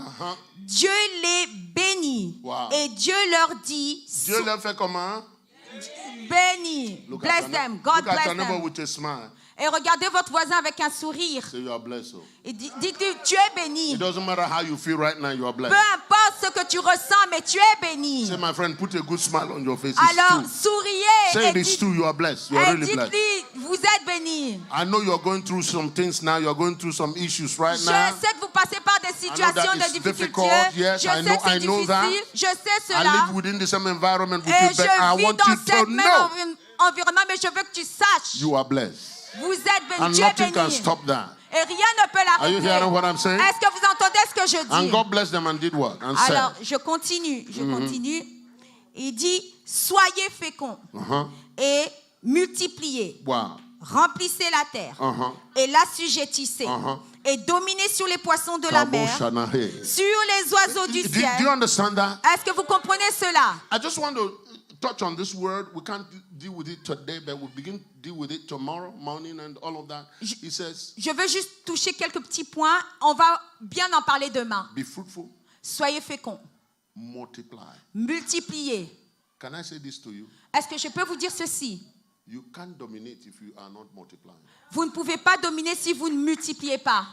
Dieu les bénit. Wow. Et Dieu leur dit, Dieu leur fait comment? bénis, Look bless at them, God look at bless your neighbor them. with a smile. Et regardez votre voisin avec un sourire. Say you are blessed. Oh. Et dites-lui, tu es béni. It doesn't matter how you feel right now, you are blessed. Peu importe ce que tu ressens, mais tu es béni. Say, my friend, put a good smile on your face. It's Alors, true. souriez Say et it is dites, true, you are blessed. You are really blessed. dites-lui, vous êtes béni. I know you are going through some things now. You are going through some issues right Je now. sais que vous passez par des situations it's de difficulté. difficult. Yes, Je I sais know- que c'est I know that. difficile. Je sais I cela. live within the same environment with Et you, but I je vis want dans you cette to même know environnement, mais je veux que tu saches. you are blessed. Vous êtes béni. And Tu es nothing can béni. stop that. Et rien ne peut Are you l'arrêter. hearing what I'm saying? Est-ce que vous entendez ce que je And dis? God blessed them and did what? And Alors, said, je continue. Il dit, soyez féconds uh-huh. et multipliez. Wow. Remplissez la terre Uh-huh. et l'assujettissez et dominez sur les poissons de la mer, Kaboshanahe. sur les oiseaux du Do you ciel. understand that? Est-ce que vous comprenez cela? I just want to touch on this word. We can't deal with it today, but we'll begin to deal with it tomorrow morning and all of that. He says, Je veux juste toucher quelques petits points. On va bien en parler demain. be fruitful, Soyez féconds, multiply. multipliez. Can I say this to you? Est-ce que je peux vous dire ceci? You can't dominate if you are not multiplying. Vous ne pouvez pas dominer si vous ne multipliez pas.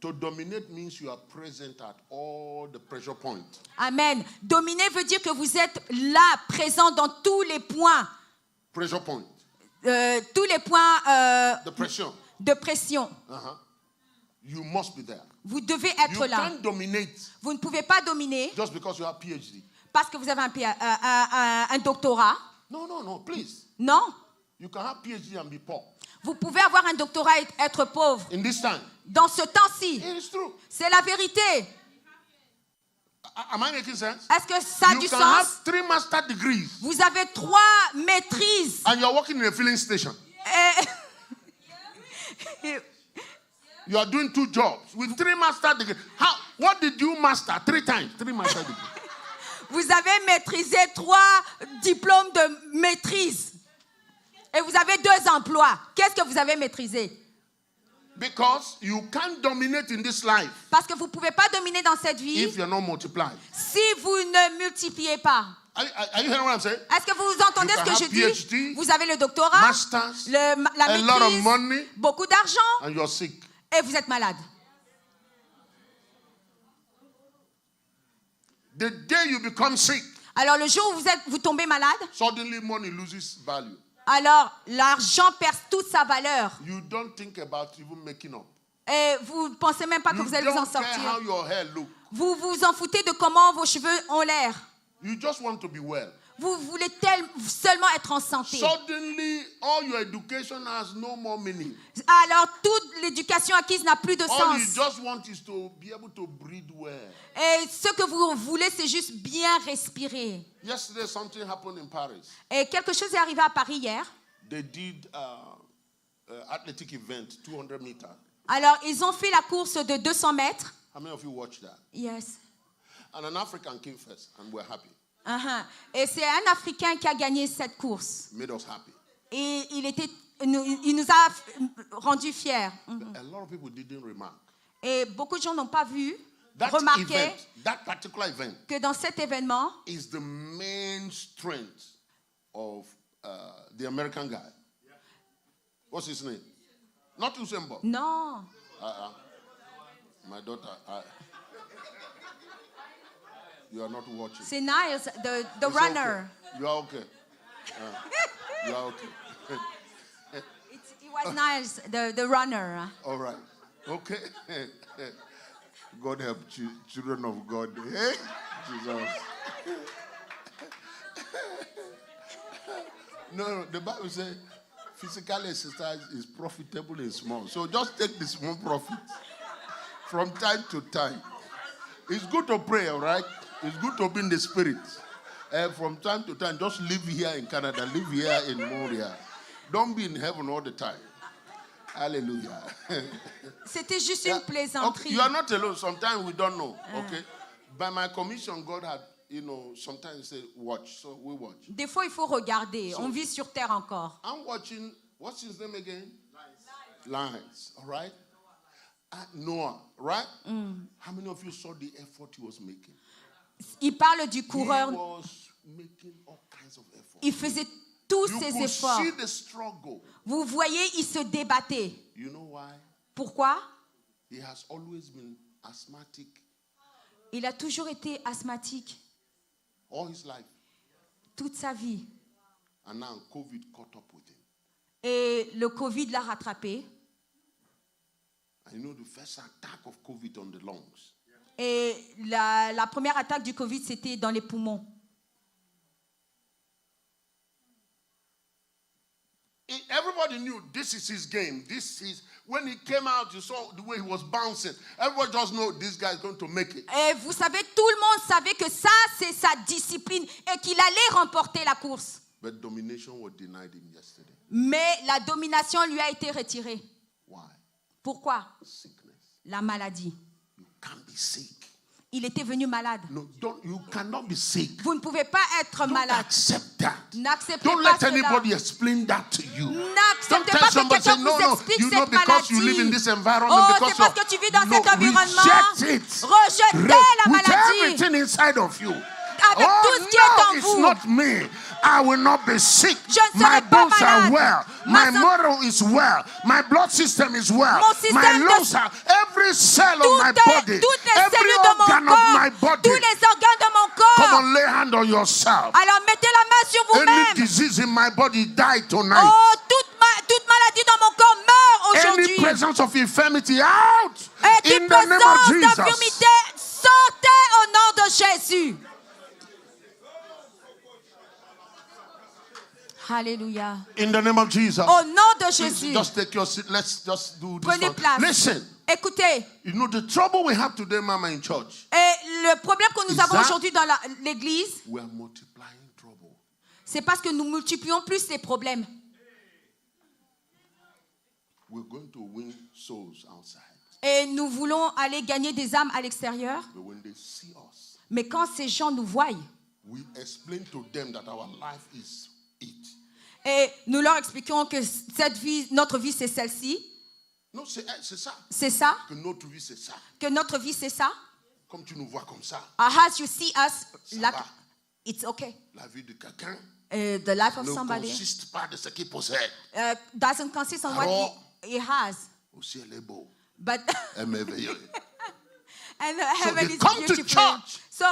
To dominate means you are present at all the pressure points. Amen. Dominer veut dire que vous êtes là, présent dans tous les points. Pressure point. Tous les points The pressure. de pression. Uh-huh. You must be there. Vous devez You être là. can't dominate Vous ne pouvez pas dominer just because you have PhD. parce que vous avez un doctorat. No, please. Non. You can have PhD and be poor. Vous pouvez avoir un doctorat et être pauvre. In this time, Dans ce temps-ci, it is true. c'est la vérité. Am I making sense? Est-ce que ça a You du can sens? have 3 master degrees Vous avez 3 maîtrises. and you're working in a filling station. Et- You are doing 2 jobs with 3 master degrees. What did you master? 3 times. 3 master degrees. Vous avez maîtrisé 3 diplômes de maîtrise. Et vous avez 2 emplois. Qu'est-ce que vous avez maîtrisé? Because you can't dominate in this life Parce que vous ne pouvez pas dominer dans cette vie if you're not multiplying. si vous ne multipliez pas. Are you hearing what I'm saying? Est-ce que vous entendez You ce can que je have dis? PhD, Vous avez le doctorat, Masters, la a lot of maîtrise, money, beaucoup d'argent and you're sick. et vous êtes malade. The day you become sick, Alors le jour où vous tombez malade, suddenly money loses value. alors l'argent perd toute sa valeur. You don't think about even making up. Et vous ne pensez même pas que You vous allez vous en don't care sortir. how your hair look. Vous vous en foutez de comment vos cheveux ont l'air. You just want to be well. Vous voulez seulement être en santé. Suddenly, all your education has no more meaning. Alors toute l'éducation acquise n'a plus de All you sens. just want is to be able to breathe well. Et ce que vous voulez, c'est juste bien respirer. Yesterday, something happened in Paris. Et quelque chose est arrivé à Paris hier. They did athletic event, 200 meters. Alors, ils ont fait la course de 200 mètres. How many of you watched that? Yes. And an African came first, and we're happy. Et c'est un Africain qui a gagné cette course. Made us happy. Et il nous a rendus fiers. But a lot of people didn't remark. Et beaucoup de gens n'ont pas vu, remarqué That particular event que dans cet événement, is the main strength of the American guy. What's his name? Not Usain Bolt. non, My daughter, you are not watching. C'est Niles, the It's runner. Okay. You are okay. You are okay. It was Niles, the runner. All right. Okay. God help children of God. Hey, Jesus. No, the Bible says physical exercise is profitable in small. So just take the small profit from time to time. It's good to pray, all right? It's good to be in the spirit. From time to time, just live here in Canada, live here in Montreal. Don't be in heaven all the time. Hallelujah. C'était juste une plaisanterie. Okay. You are not alone. Sometimes we don't know. Okay. By my commission, God had, sometimes say watch. So we watch. Des fois, il faut regarder. On vit sur terre encore. I'm watching. What's his name again? Lions. All right. Noah. Right. How many of you saw the effort he was making? Il parle du coureur. He was making all kinds of efforts. Il faisait tous You ses could efforts. see the struggle. Vous voyez, il se débattait. You know why? Pourquoi? He has always been asthmatic Il a toujours été asthmatique all his life. toute sa vie. And now COVID caught up with him. Et le Covid l'a rattrapé. I know the first attack of COVID on the lungs. Et la première attaque du Covid, c'était dans les poumons. Everybody knew this is his game. When he came out, you saw the way he was bouncing. Everybody just know this guy is going to make it. Et vous savez, tout le monde savait que ça, c'est sa discipline et qu'il allait remporter la course. But domination was denied him yesterday. Mais la domination lui a été retirée. Why? Pourquoi? Sickness. La maladie. You can't be sick. Il était venu malade. No, you cannot be sick. Vous ne pouvez pas être malade. Accept that. N'acceptez Don't pas let cela. anybody explain that to you. N'acceptez Don't pas tell que somebody, quelqu'un say, vous no, explique you know, cette because you live in maladie. this environment, Oh, because c'est parce que tu vis dans cet environnement. Reject it. Rejetez la With maladie. everything inside of you. Avec tout ce qui est en it's vous. not me. I will not be sick. Je ne My serai pas bones are malade. well. My marrow is well. My blood system is well. Mon système My de- lungs are every cell of my body. Toutes les Every cellules de organ mon of my corps. body. Tous les organes de mon Come corps. on, lay hand on yourself. Alors mettez la main sur Any vous-même. disease in my body die tonight. Oh, toute maladie dans mon corps meurt Any aujourd'hui. presence of infirmity out. Et In toute the name of présence Jesus. d'infirmité, sortez au nom de Jésus. Alléluia. In the name of Jesus. Au nom de Jésus. Just take your seat. Let's just do this. Prenez one. place. Listen. Écoutez, You know the trouble we have today, Mama, in church. et le problème que nous Is avons that- aujourd'hui dans l'église, We are multiplying trouble. c'est parce que nous multiplions plus les problèmes. We're going to win souls outside. Et nous voulons aller gagner des âmes à l'extérieur. But when they see us, Mais quand ces gens nous voient, we explain to them that our life is it. et nous leur expliquons que cette vie, notre vie, c'est celle-ci, Non, c'est ça. c'est ça, Que notre vie, c'est ça. que notre vie, c'est ça. Comme tu nous vois comme ça. As you see us, Ça like, va. it's okay. La vie de quelqu'un The life of ne somebody consiste pas de ce qu'il possède. doesn't consist on what Alors- he has. Aussi, elle est beau. But Elle est merveilleuse. and heaven they is come to beautiful. church. So,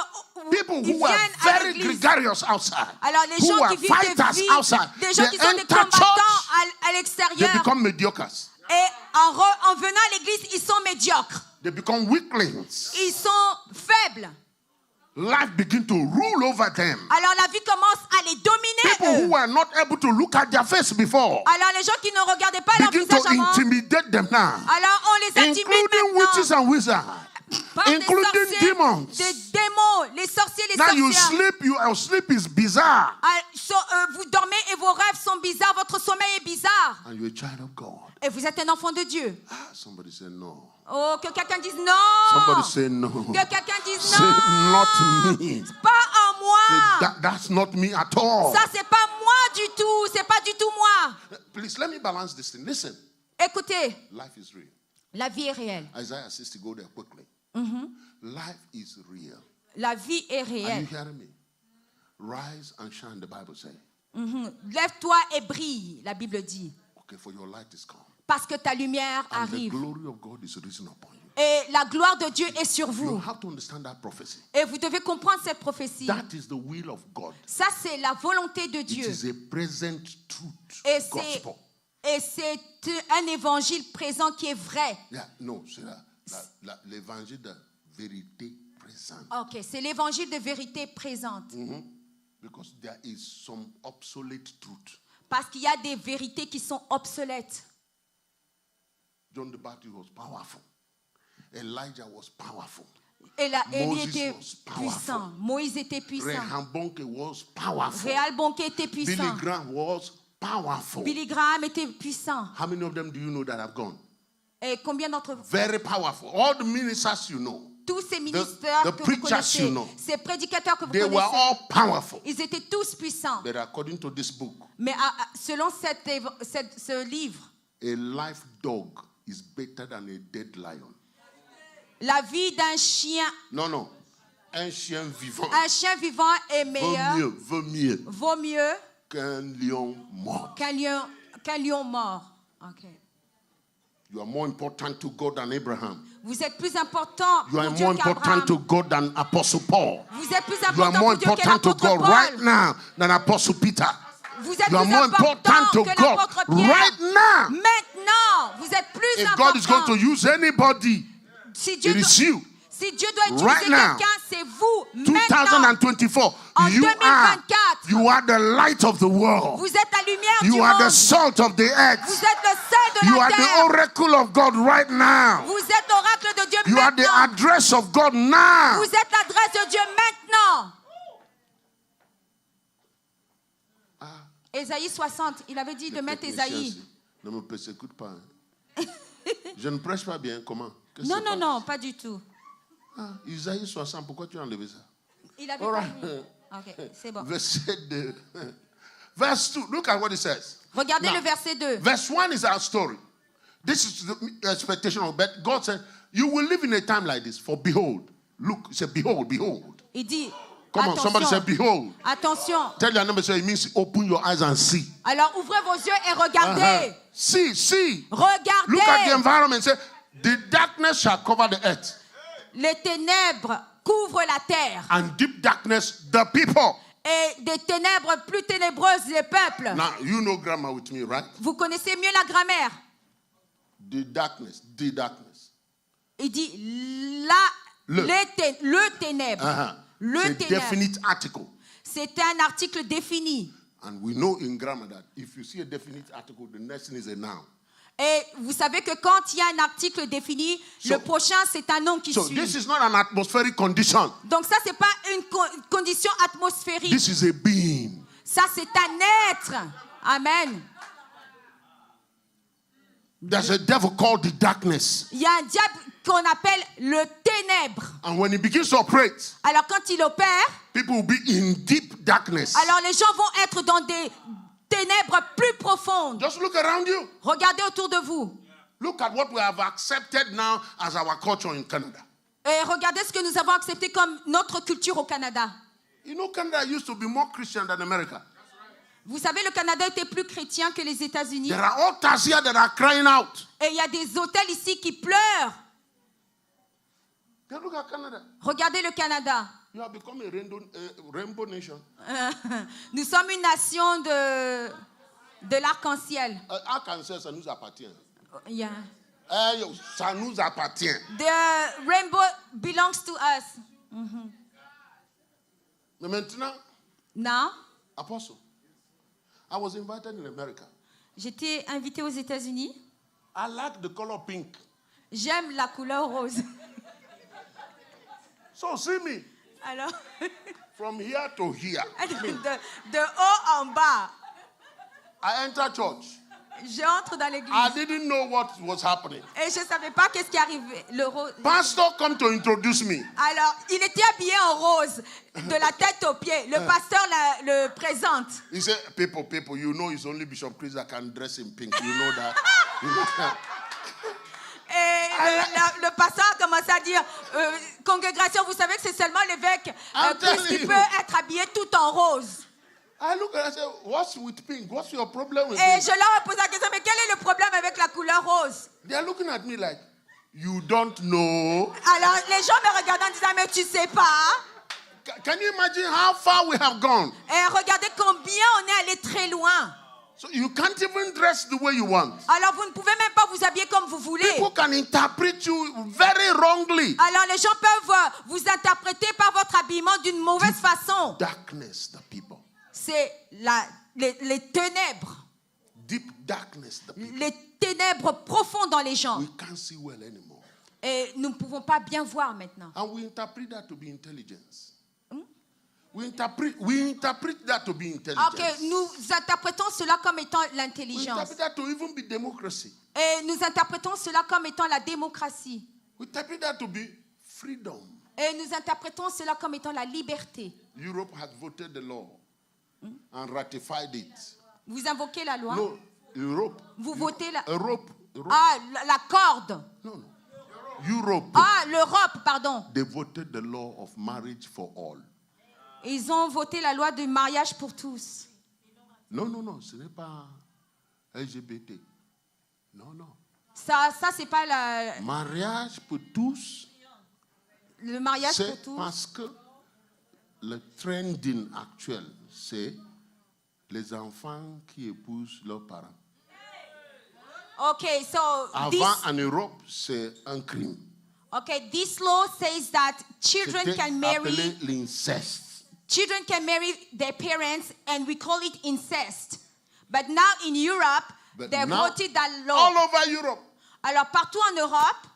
People ils who are viennent à very l'église. gregarious outside, Alors les who gens are qui vivent fighters des vies, outside, des gens they qui sont des enter combattants church, à they l'extérieur, become mediocres. et en venant à l'église, ils sont médiocres. They become weaklings. Ils sont faibles. Life begins to rule over them. Alors la vie commence à les dominer, People eux. who were not able to look at their face before Alors les gens qui ne regardaient pas leur begin visage to avant, intimidate them now, alors on les intimide including witches maintenant. and wizards, Par des including sorciers, demons. des démons, les sorciers, les Now you sorcières. sleep, your sleep is bizarre, Vous dormez et vos rêves sont bizarres, votre sommeil est bizarre. and you're a child of God. Et vous êtes un enfant de Dieu. Ah, somebody say no. Oh, que quelqu'un dise non. Somebody say no. Que quelqu'un dise Say non. not me. Pas en moi. That's not me at all. Ça, c'est pas moi du tout. C'est pas du tout moi. Please let me balance this thing. Listen, Écoutez, life is real. la vie est réelle. Isaiah 60, go there quickly. Life is real. La vie est Are you réelle. hearing me? Rise and shine, the Bible says. Lève-toi et brille, la Bible dit. Okay, for your light is come. Parce que ta lumière And the arrive. glory of God is risen upon you. Et la gloire de Dieu est sur You vous. have to understand that prophecy. Et vous devez comprendre cette prophétie. That is the will of God. Ça, c'est la volonté de It Dieu. is a present truth Et gospel. c'est un évangile présent qui est vrai. Yeah, no, c'est l'évangile de vérité présente. Ok, c'est l'évangile de vérité présente. Because there is some obsolete truth. Parce qu'il y a des vérités qui sont obsolètes. John the Baptist was powerful. Elijah was powerful. Et là, Élie Moses était was powerful. puissant. Moïse était puissant. Reinhard Bonnke was powerful. Réal Bonquet était Billy puissant. Graham was powerful. Billy Graham était puissant. How many of them do you know that have gone? Et combien d'entre vous? Very powerful. All the ministers you know, Tous ces ministères the que vous preachers connaissez, you know, ces prédicateurs que vous they were connaissez, all powerful. ils étaient tous puissants. But according to this book, Mais selon ce livre, a live dog is better than a dead lion. la vie d'un chien, Non. Un chien vivant un chien vivant est meilleur, vaut mieux vaut mieux qu'un lion mort. qu'un lion mort. Ok. You are more important to God than Abraham. Vous êtes plus important You are pour Dieu more important qu'Abraham. to God than Apostle Paul. Vous êtes plus You are important more pour Dieu que important to l'apôtre God Paul. right now than Apostle Peter. Vous êtes You are plus more important important to que God l'apôtre Pierre. right now. Maintenant, vous êtes plus If God is going important. to use anybody, Si Dieu it is you. Si Dieu doit utiliser Right now. quelqu'un, c'est vous. Maintenant, 2024, En you 2024, are the light of the world. vous êtes la lumière You du are monde. the salt of the Vous earth. êtes le sel de You la are the terre. oracle of God right now. Vous êtes l'oracle de Dieu You are the maintenant. address of God now. Vous êtes l'adresse de Dieu maintenant. Ésaïe 60, il avait dit de mettre Ésaïe. Ne me persécute pas. Hein. Je ne prêche pas bien. Comment? Qu'est-ce Non, qui se non, passe? non, pas du tout. Isaïe 60, pourquoi tu as enlevé ça? Il avait All pas right. mis. Ok, c'est bon. Verset 2. Verse 2. Look at what it says. Regardez Now, le verset 2. Verse 1 is our story. This is the expectation of God. God said, you will live in a time like this. For behold. Look, he said, behold, behold. Il dit, Come on, somebody say, attention, behold. attention. Tell your neighbor, say, it means open your eyes and see. Alors ouvrez vos yeux et regardez. See. Regardez. Look at the environment. Say, the darkness shall cover the earth. Les ténèbres couvrent la terre. And deep darkness, the people. Et des ténèbres plus ténébreuses, les peuples. Now, you know grammar with me, right? Vous connaissez mieux la grammaire. The darkness. Il dit Le ténèbre. Le C'est ténèbre. definite article. C'est un article défini. And we know in grammar that if you see a definite article, the next thing is a noun. Et vous savez que quand il y a un article défini, le prochain, c'est un nom qui So suit. this is not an atmospheric condition. Donc ça, c'est pas une condition atmosphérique. This is a being. Ça, c'est un être. Amen. There's a devil called the darkness. Il y a un diable qu'on appelle le ténèbre. And when he begins to operate, Alors quand il opère, people will be in deep darkness. alors les gens vont être dans des ténèbres plus profondes. Just look around you. Regardez autour de vous. Look at what we have accepted now as our culture in Canada. Et regardez ce que nous avons accepté comme notre culture au Canada. You know, Canada used to be more Christian than America. Vous savez, le Canada était plus chrétien que les États-Unis. There are altars here that are crying out. Et il y a des hôtels ici qui pleurent. Then look at Canada. Regardez le Canada. You have become a rainbow nation. Nous sommes une nation de l'arc-en-ciel. Arc-en-ciel, ça nous appartient. Yeah. Ça nous appartient. The rainbow belongs to us. Mais maintenant, Now, Apostle, I was invited in America. j'étais invitée aux États-Unis. I like the color pink. J'aime la couleur rose. So see me Alors, from here to here. de haut en bas, I enter church. j'entre dans l'église. I didn't know what was happening. Et je ne savais pas qu'est-ce qui arrivait. Le rose. Pastor come to introduce me. Alors, il était habillé en rose, de la tête aux pieds. Le pasteur le présente. He said, people, you know it's only Bishop Chris that can dress in pink. You know that. Et le pasteur a commencé à dire, congrégation, vous savez que c'est seulement l'évêque Christ qui peut être habillé tout en rose. I look and I say, what's with pink? What's your problem with Et pink? je leur ai posé la question, mais quel est le problème avec la couleur rose? They are looking at me like, You don't know. Alors les gens me regardent en disant mais tu sais pas. Can you imagine how far we have gone? Et regardez combien on est allé très loin. So you can't even dress the way you want. Alors vous ne pouvez même pas vous habiller comme vous voulez. People can interpret you very wrongly. Alors les gens peuvent vous interpréter par votre habillement d'une mauvaise façon. Darkness, the people. C'est les ténèbres. Deep darkness, the people. Les ténèbres profondes dans les gens. We can't see well anymore. Et nous ne pouvons pas bien voir maintenant. And we interpret that to be intelligence. We interpret that to be intelligence. Ok, nous interprétons cela comme étant We l'intelligence. interpret that to even be democracy. Et nous interprétons cela comme étant la démocratie. We interpret that to be freedom. Et nous interprétons cela comme étant la liberté. Europe has voted the law and ratified it. Vous invoquez la loi. No, Europe. Vous votez la... Europe. Ah, la corde. No. Europe. Ah, l'Europe, pardon. They voted the law of marriage for all. Ils ont voté la loi du mariage pour tous. Non, ce n'est pas LGBT. Non. Ça c'est pas la... Mariage pour tous. Le mariage C'est pour tous. parce que le trending actuel, c'est les enfants qui épousent leurs parents. Okay, so Avant, en Europe, c'est un crime. Okay, this law says that children C'était can marry appelé l'inceste. children can marry their parents, and we call it incest. But now in Europe, But they now, voted that law. all over Europe, Alors partout en Europe,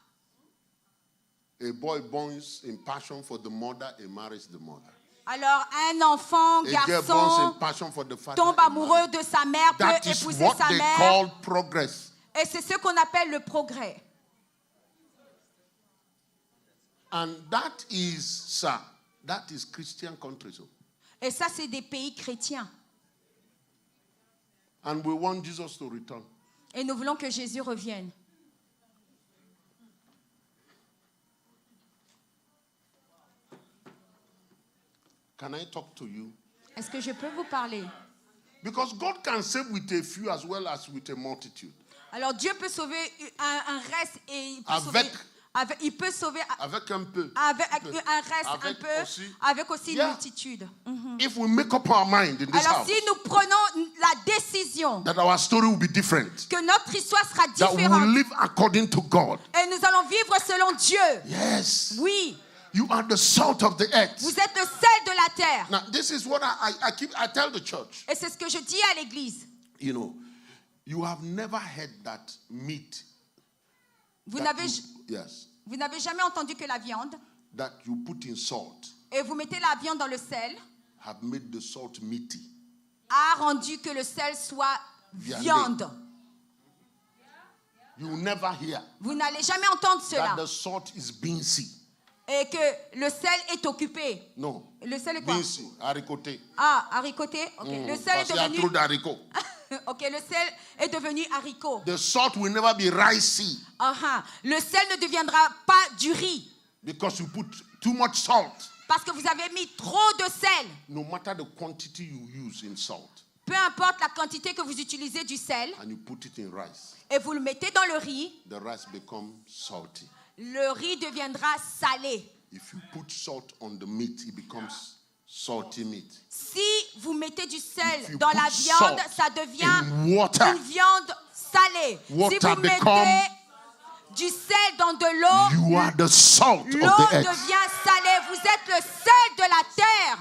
a boy born in passion for the mother, he marries the mother. alors un enfant, A girl born garçon, in passion for the father, tombe he amoureux de sa mère, That peut is épouser what sa they mère. call progress. Et c'est ce qu'on appelle le progrès. And that is Christian countries. Et ça, c'est des pays chrétiens. And we want Jesus to return. Et nous voulons que Jésus revienne. Can I talk to you? Est-ce que je peux vous parler? Because God can save with a few as well as with a multitude. Alors Dieu peut sauver un reste et il peut sauver Avec un peu. avec un reste un Avec peu, aussi- avec aussi une Yeah. multitude. If we make up our mind in this Alors house si nous prenons la décision that our story will be different, que notre histoire sera that we will différente live according to God. et nous allons vivre selon Dieu. Yes. Oui, You are the salt of the earth. vous êtes le sel de la terre. Now, this is what I tell the church. Et c'est ce que je dis à l'église. You know, you have never heard that meat. Vous that n'avez yes. vous n'avez jamais entendu que la viande, That you put in salt et vous mettez la viande dans le sel, have made the salt meaty. a rendu que le sel soit viande. You will never hear Vous n'allez jamais entendre cela. that the salt is beansy. Et que le sel est occupé. No. Le sel est quoi? Beansy, haricoté. Ah, haricoté. Ok. Le sel Parce est qu'il y a devenu. trop d'haricots. Ok, le sel est devenu haricot. The salt will never be ricey Le sel ne deviendra pas du riz because you put too much salt. parce que vous avez mis trop de sel. No matter the quantity you use in salt, Peu importe la quantité que vous utilisez du sel and you put it in rice, et vous le mettez dans le riz, the rice becomes salty. le riz deviendra salé. If you put salt on the meat, it becomes salty meat. Si vous mettez du sel If you dans la put viande, salt ça devient in water, une viande salée. Si water vous mettez become- du sel dans de l'eau, you are the salt of l'eau the earth. devient salée. Vous êtes le sel de la terre.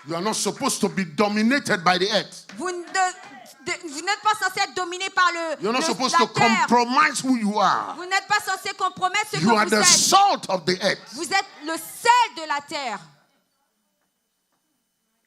You are not supposed to be dominated by the earth. Vous n'êtes pas censé être dominé par You're not supposed la to terre. compromise who you are. Vous n'êtes pas censé compromettre ce You are que the vous êtes. salt of the earth. Vous êtes le sel de la terre.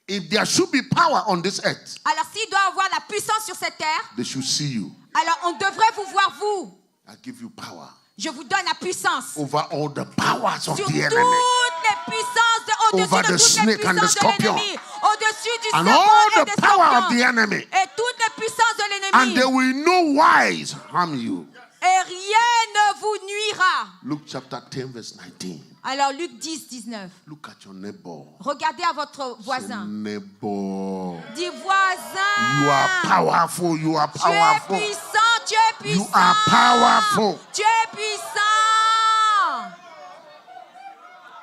If there should be power on this earth, Alors s'il doit avoir la puissance sur cette terre, they should see you. alors on devrait vous voir vous. I give you power Je vous donne la puissance over all the powers of sur the toutes enemy. les puissances, Over au-dessus the de toutes les snake and the puissances de scorpion. l'ennemi, au-dessus du And serpent all et the des power of the scorpions, enemy. et toutes les puissances de And they l'ennemi. will no wise harm you. Et rien ne vous nuira. Luke chapter 10 verse 19. Alors Luc 10, 19. Look at your neighbor. Regardez à votre voisin. Neighbor. Dis voisin. You are powerful. You are Tu es powerful. puissant, Dieu est puissant. You are powerful. Dieu est puissant.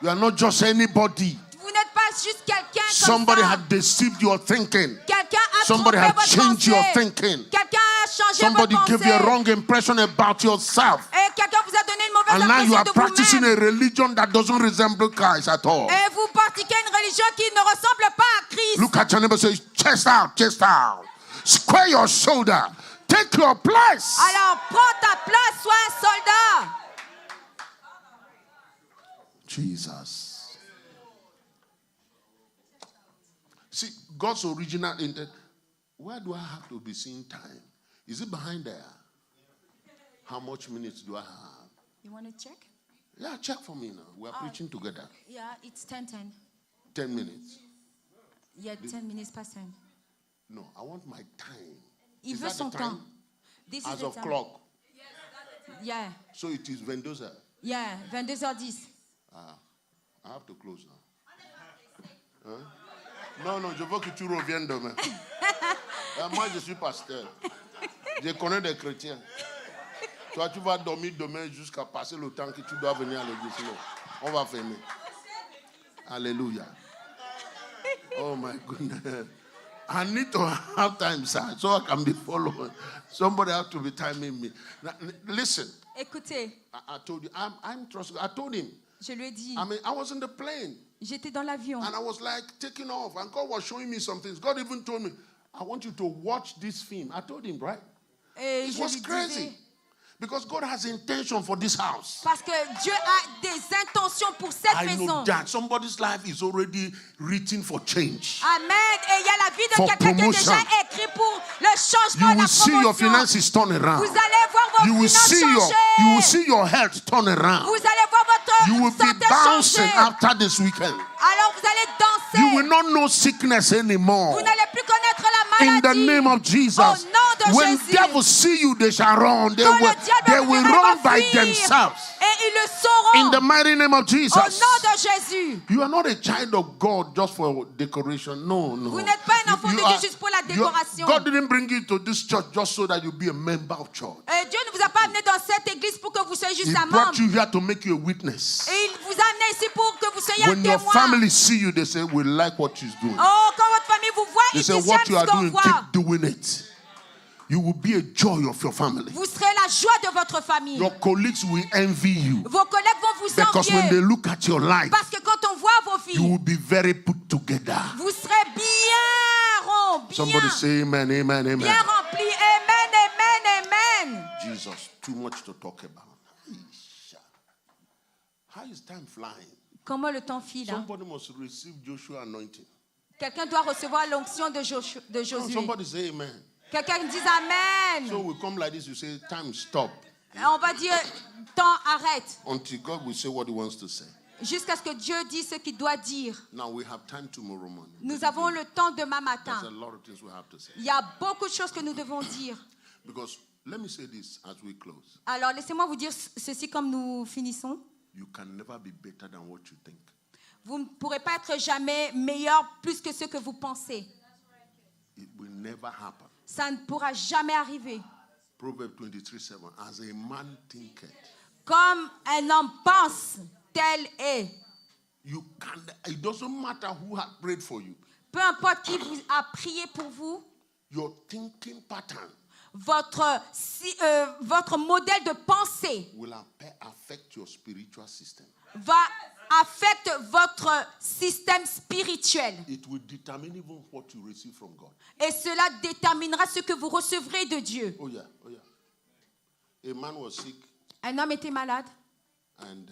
You are not just anybody. Vous n'êtes pas juste quelqu'un comme Somebody ça. had deceived your thinking. Quelqu'un a Somebody trompé had votre changed your pensée. thinking. Quelqu'un a changé Somebody votre gave you a pensée. wrong impression about yourself. Et quelqu'un vous a donné une mauvaise And now you impression are de practicing vous-même. a religion that doesn't resemble Christ at all. Et vous pratiquez une religion qui ne ressemble pas à Christ. Look at your neighbor and say, chest out, chest out. Square your shoulder. Take your place. Alors prends ta place, sois un soldat. Jesus. See, God's original intent. Where do I have to be seeing time? Is it behind there? How much minutes do I have? You want to check? Yeah, check for me now. We are preaching together. Yeah, it's 10:10. 10 minutes. Il y a 10 minutes past 10. No, I want my time. Il Is veut that son the temps. time? This As is the of time. clock. Yeah, So it is 22h. yeah, 22h10. I have to close now. Hein? Non, non, je veux que tu reviennes demain. Moi, je suis pasteur. Je connais des chrétiens. Toi, tu vas dormir demain jusqu'à passer le temps que tu dois venir à l'église. Non, on va fermer. Alléluia. Oh my goodness. I need to have time, sir, so I can be following. Somebody has to be timing me. Now, listen. Écoutez, I told you, I'm trusting. I told him. je lui ai dit, I mean, I was in the plane. j'étais dans l'avion. And I was like taking off. And God was showing me some things. God even told me, I want you to watch this film. I told him, right? Et It je was lui crazy. disais, Because God has intention for this house. parce que Dieu a des intentions pour cette I know maison. that somebody's life is already written for change. Amen. Et il y a la vie de For quelqu'un qui est promotion. déjà écrit pour le changement, You la will see your promotion. finances turn around. Vous allez voir vos You will finances see changer. your health turn around. Vous allez voir votre You will be santé bouncing changer. after this weekend. Alors vous allez danser. You will not know sickness anymore. Vous n'allez plus connaître la In the maladie. name of Jesus. Au nom de When Jésus. devils see you, they shall run. They Quand will, le diable they vous will verra, run il va by fuir. themselves. Et ils le sauront. In the mighty name of Jesus. Au nom de Jésus. You are not a child of God just for decoration. No, no. Vous n'êtes pas un enfant de You Dieu are- juste pour la you- décoration. God didn't bring you to this church just so that you be a member of church. Et Dieu ne vous a pas amené dans cette église pour que vous soyez juste He un brought membre. you here to make you a witness. Et il vous a amené ici pour que vous soyez un When your témoin. family see you, they say, we like what she's doing. Oh, quand votre famille vous voit, They ils say, disent what you j'aime are ce qu'on doing, voit. keep doing it. You will be a joy of your family. Vous serez la joie de votre famille. Your colleagues will envy you. Vos collègues vont vous Because when they envier. look at your life, Parce que quand on voit vos you will filles, be very put together. vous serez bien rond, Somebody bien, say amen, amen, amen. bien rempli. Amen, amen, amen. Jesus, too much to talk about. How is time flying? Comment le temps file. Hein? Somebody must receive Joshua anointing. Quelqu'un doit recevoir l'onction de Oh, Josué. somebody say amen. Quelqu'un dise Amen. So we come like this, you say, time stop. On va dire, temps arrête. Until God will say what he wants to say. Jusqu'à ce que Dieu dise ce qu'il doit dire. Now we have time tomorrow morning. Nous avons le temps demain There's a matin. lot of things we have to say. Il y a beaucoup de choses que nous devons dire. Because let me say this as we close. Alors, laissez-moi vous dire ceci comme nous finissons. You can never be better than what you think. Vous ne pourrez pas être jamais meilleur plus que ce que vous pensez. It will never happen. Ça ne pourra jamais arriver. Proverbs 23:7. As a man thinketh, Comme un homme pense, tel est. you can. It doesn't matter who had prayed for you. Peu importe qui vous a prié pour vous, Your thinking pattern votre modèle de pensée will affect your spiritual system. va affecter votre système spirituel. It will determine even what you receive from God. Et cela déterminera ce que vous recevrez de Dieu. Oh yeah, oh yeah. A man was sick, Un homme était malade. and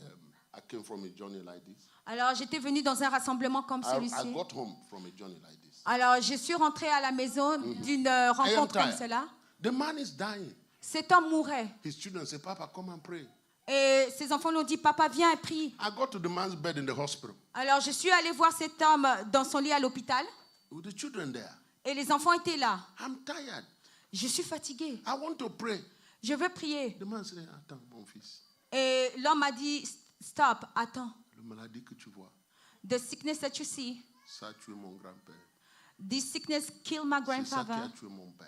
I came from a journey like this. Alors j'étais venue dans un rassemblement comme I celui-ci. got home from a journey like this. Alors je suis rentrée à la maison d'une rencontre comme cela. The man is dying. Cet homme mourait. His children say, Papa, come and pray. Et ses enfants lui ont dit, papa, viens et prie. I got to the man's bed in the hospital Alors je suis allée voir cet homme dans son lit à l'hôpital. with the children there. Et les enfants étaient là. I'm tired. Je suis fatiguée. I want to pray. Je veux prier. The man said, attends, mon fils. Et l'homme m'a dit, stop, attends. Le maladie que tu vois, The sickness that you see, ça a tué mon grand-père. this sickness killed my C'est ça qui a grandfather. tué mon père.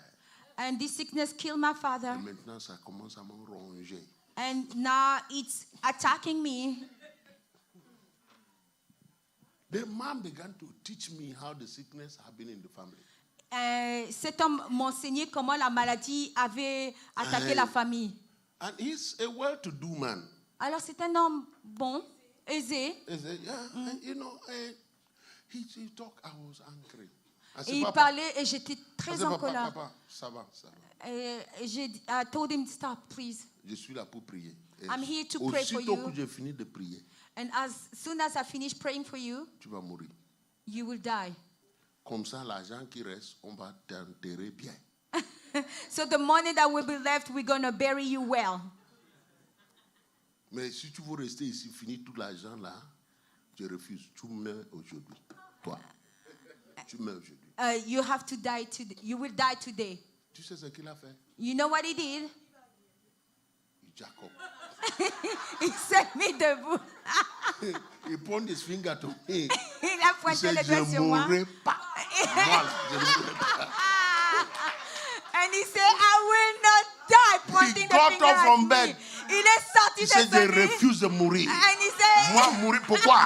And this sickness killed my Et father. maintenant, ça commence à me ronger. And now it's attacking me. The man began to teach me how the sickness had been in the family. Cet homme m'enseignait comment la maladie avait attaqué la famille. And he's a well-to-do man. Alors c'est un homme bon, aisé. He said, yeah, you know, he talked, I was angry. I said, Et il Papa, parlait et j'étais I très said, en Papa, colère. Papa, ça va, ça va. I told him, stop, please. Je suis là pour prier. Et I'm here to pray for aussitôt you. que j'ai fini de prier, And as soon as I finish praying for you, tu vas mourir. you will die. Comme ça, l'argent qui reste, on va t'enterrer bien. So the money that will be left, we're going to bury you well. Mais si tu veux rester ici, finir tout l'argent là, je refuse. Tu meurs aujourd'hui. Toi. Tu meurs aujourd'hui. You have to die today. You will die today. Tu sais ce qu'il a fait? You know what he did? Jacob. Il s'est mis debout. He pointed his finger to me. Il a Il pointé said, le doigt je sur moi. mourrai pas. Voilà, je ne mourrai pas. And he said, I will not die, pointing the got finger up from at bed. me. Il est sorti Il de said, je son lit. refuse de mourir. And he said, Moi, mourir, pourquoi?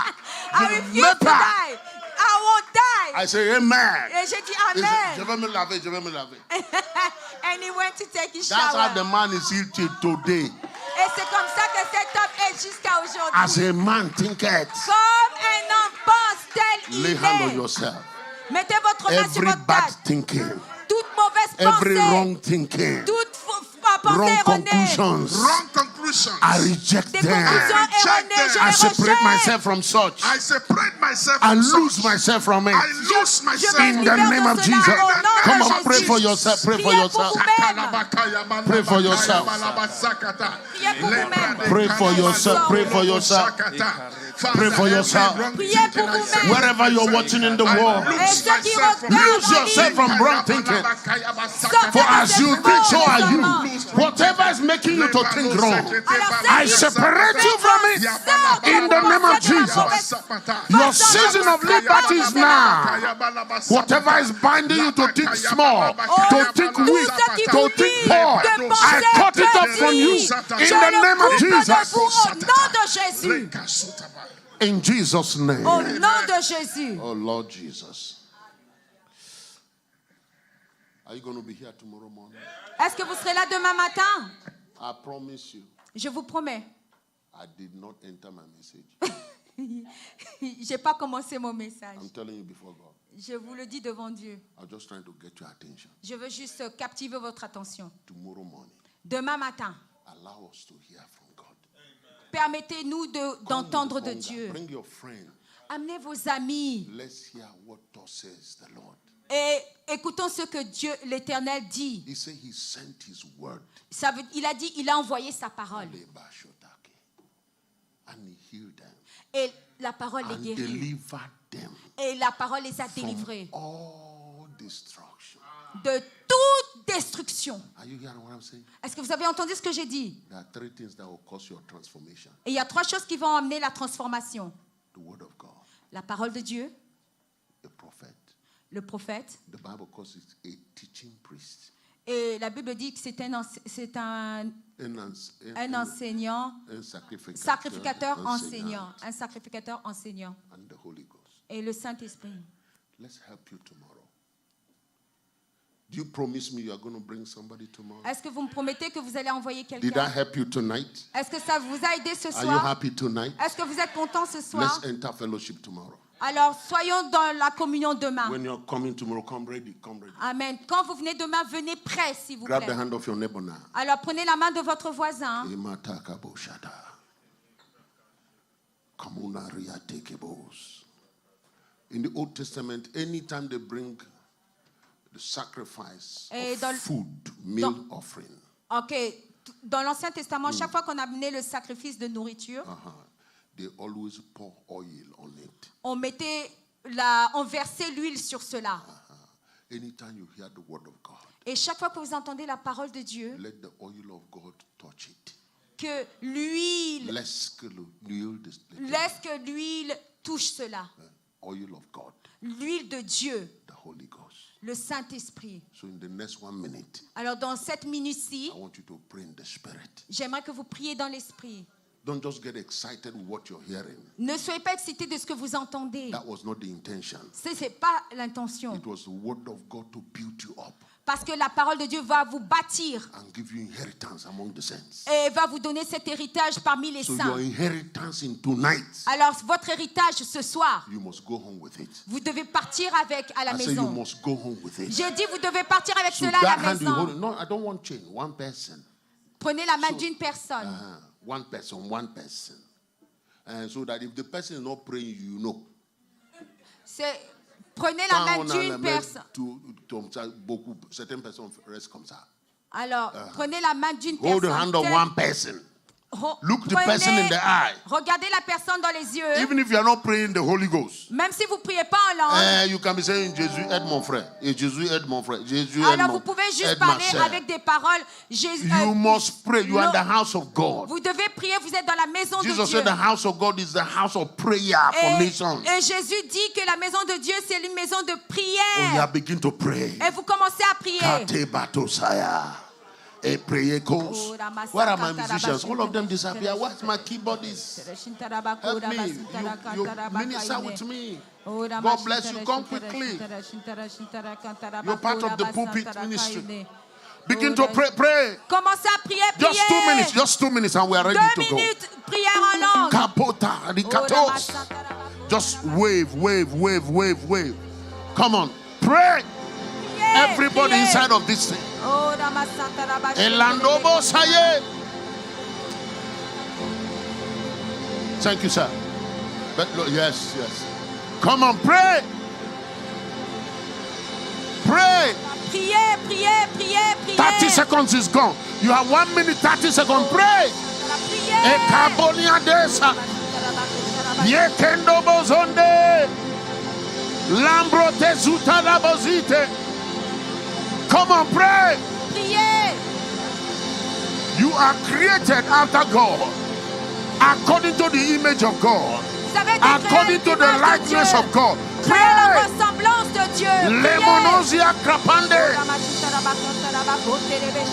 I Je ne refuse meurs to pas. die. I won't die. I say, amen. Et j'ai dit He said, je Amen. vais me laver, je vais me laver. And he went to take his That's how shower. the man is healed till today. Et c'est comme ça que cet homme est jusqu'à As aujourd'hui. a man thinketh, Comme un homme pense tel lay il hand on est. yourself. Mettez votre main sur Every votre bad tête. thinking, Toute mauvaise every pensée. wrong thinking, Toute pensée wrong erronée. conclusions, Wrong conclusions. I reject Des them. conclusions Reject erronées, them. je I les separate rejette. myself from such. I separate myself I from lose such. myself from it. I lose myself me In from the libère name de of cela Jesus. au nom de Come on, Jésus. pray for yourself. Pray for Priez pour yourself. vous-même. Pray for yourself. Priez pour vous-même. Pray for yourself. Pray for yourself. Pray for yourself. Priez pour vous-même. Wherever you're watching in the world, Et ceux qui regardent lose en yourself ligne, from wrong thinking. sortez For de as ces you faux think, so are raisonnements. you. Whatever is making you to think wrong, I ceux qui separate you from it. sortent In the name of de la Jesus. mauvaise Your season of liberty is now. Whatever is binding you to think small, to think weak, to think poor, I cut it off from you. In the name of Jesus. Au nom de Jésus. In Jesus' name. Au nom de Jésus. Oh Lord Jesus. Are you going to be here tomorrow morning? Est-ce que vous serez là demain matin? I promise you, Je vous promets. I did not enter my message. J'ai pas commencé mon message. I'm telling you before God. Je vous le dis devant Dieu. I'm just trying to get your attention. Je veux juste captiver votre attention. Tomorrow morning, Demain matin, allow us to hear from God. permettez-nous d'entendre de Hunger. Dieu. Bring your friend. Amenez vos amis Let's hear what thus says the Lord. et écoutons ce que Dieu, l'Éternel, dit. He said he sent his word. Il a dit, il a envoyé sa parole. And he healed them. Et la parole les And guérit. delivered them Et la parole les a délivrés from all destruction. de toute destruction. Are you hearing what I'm saying? Est-ce que vous avez entendu ce que j'ai dit? There are three things that will cause your transformation. Et il y a 3 choses qui vont amener la transformation. The word of God, La parole de Dieu, the prophet. le prophète. The Bible calls it a teaching priest. Et la Bible dit que c'est un enseignant, Un sacrificateur, sacrificateur enseignant. Un sacrificateur enseignant. And the Holy Ghost. Et le Saint-Esprit. Let's help you tomorrow. Do you promise me you are going to bring somebody tomorrow? Est-ce que vous me promettez que vous allez envoyer Did I quelqu'un? help you tonight? Est-ce que ça vous a aidé ce Are you soir? happy tonight? Est-ce que vous êtes content ce soir? Let's enter fellowship tomorrow. Alors, soyons dans la communion demain. When you're coming tomorrow, come ready, come ready. Amen. Quand vous venez demain, venez prêt, s'il vous Grab the plaît. hand of your neighbor now. Alors, prenez la main de votre voisin. Imatakaboshada. Kamunariatekebos. In the Old Testament, anytime they bring the sacrifice Et of dans- food, meal offering, OK. Dans l'Ancien Testament, chaque fois qu'on amenait le sacrifice de nourriture, they always pour oil on it. on versait l'huile sur cela. Anytime you hear the word of God, Et chaque fois que vous entendez la parole de Dieu, let the oil of God touch it. que l'huile, Laisse que l'huile touche cela. oil of God, L'huile de Dieu, the Holy Ghost. Le Saint-Esprit. So in the next 1 minute, Alors dans cette minute-ci, I want you to pray in the Spirit. j'aimerais que vous priez dans l'Esprit. Don't just get excited with what you're hearing. Ne soyez pas excités de ce que vous entendez. That was not the intention. Ce n'est pas l'intention. It was the word of God to build you up Parce que la parole de Dieu va vous bâtir and give you inheritance among the saints. et va vous donner cet héritage parmi les So saints. your inheritance in tonight, Alors votre héritage ce soir, you must go home with it. vous devez partir avec à la I say you maison. must go home with it. Je dis vous devez partir avec So cela à that la hand you hold, maison. no, I don't want change. One person. Prenez la main d'une personne. One person, one person. And so that if the person is not praying, you know. Prenez la main d'une personne. Beaucoup, certaines personnes restent comme ça. Alors, prenez la main d'une Hold the personne. hand of one person. Look the person in the eye. Regardez la personne dans les yeux. Even if you are not praying the Holy Ghost, Même si vous ne priez pas en langue. you can be saying, Jésus aide mon frère. Et Jésus aide mon frère. Jésus aide Alors mon, vous pouvez juste aide ma parler sœur. avec des paroles. Jésus, You must pray. You are in the house of God. vous devez prier, vous êtes dans la maison de Jesus Dieu. said the house of God is the house of prayer for nations. Et Jésus dit que la maison de Dieu, c'est une maison de Oh, prière. yeah, begin to pray. Et vous commencez à prier. Kate Batosaya. A prayer course. Where are my musicians? All of them disappear. Where's my keyboardist? Help me. You minister with me. God bless you. Come quickly. You're part of the pulpit ministry. Begin to pray. Pray. Commencez à prier, Just 2 prier. minutes. Just 2 minutes, and we are ready 2 to go. minutes, prière en langue. Kapota, rikatos. Just wave, wave, wave, wave, wave. Come on. Pray. Everybody inside of this thing. Elandobo saye. Thank you, sir. But look, yes, yes. Come on, pray. Pray. Priez, priez, priez, priez. 30 seconds is gone. You have 1 minute, 30 seconds. Pray. Priez. Ekabonia desa. Yekendo bozonde. Lambro tezuta la bozite. Come on, pray. Priez. You are created after God, according to the image of God, Vous avez été according to créés the à l'image de likeness Dieu. of God. Créés à la Pray. ressemblance de Dieu. Priez. Lemonosia krapande.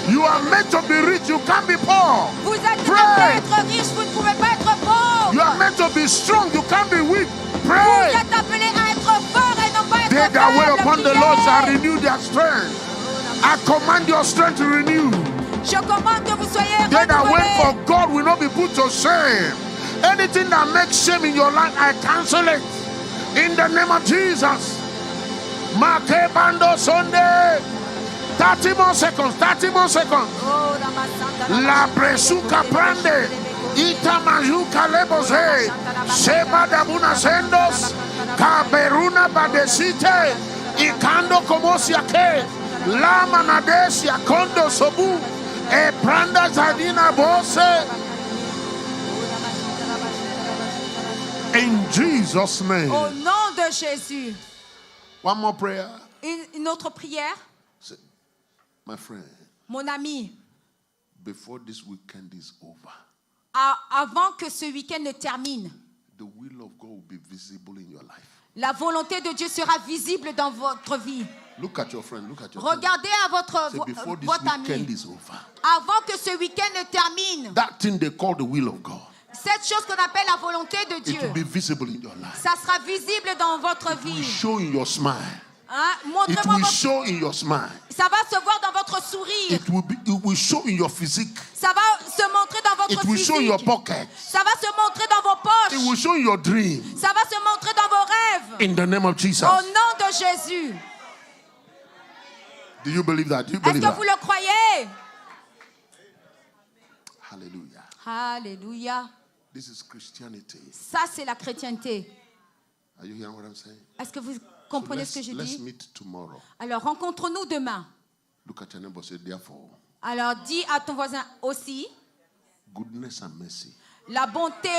You are meant to be rich. You can't be poor. Vous êtes Pray. appelés à être riche, vous ne pouvez pas être pauvre. You are meant to be strong. You can't be weak. Vous Pray. êtes appelés à être fort et non pas être They that wait faible. upon the Priez. Lord shall renew their strength. I command your strength to renew. Je commande que vous soyez They that wait for renouvelés. God will not be put to shame. Anything that makes shame in your life, I cancel it. In the name of Jesus. Makebando Sunday. 30 more seconds. 30 more seconds. La presuka prande. Ita majuka lebose. Seba dabuna sendos. Kaberuna badesite. Ikando komosiake. Lama nadesia kondo sobu. E pranda zadina bose. In Jesus' name. Au nom de Jésus. One more prayer. Une autre prière. Say, my friend, Mon ami, before this weekend is over, avant que ce week-end ne termine, the will of God will be visible in your life. la volonté de Dieu sera visible dans votre vie. Look at your friend. Look at your friend. Regardez à Say, before this votre weekend ami. is over, Avant que ce week-end ne termine, that thing they call the will of God, cette chose qu'on appelle la volonté de it Dieu, will be visible in your life. ça sera visible dans votre It will vie. show in your smile. Hein? It Montrez-moi will votre... show in your smile. Ça va se voir dans votre sourire. It will show in your physique. Ça va se montrer dans votre It will show in your physique. pocket. Ça va se montrer dans vos It will poches. show in your dream. Ça va se montrer dans vos rêves. In the name of Jesus. Au nom de Jésus. Do you believe that? Do you Est-ce believe que vous that? le croyez? Hallelujah. Alléluia. This is Christianity. Ça, c'est la chrétienté. Are you hearing what I'm saying? Est-ce que vous So comprenez ce que je let's dis? meet tomorrow. Alors, rencontre-nous demain. Look at your neighbor. Say, therefore, Alors, dis à ton voisin aussi, goodness and mercy, la bonté,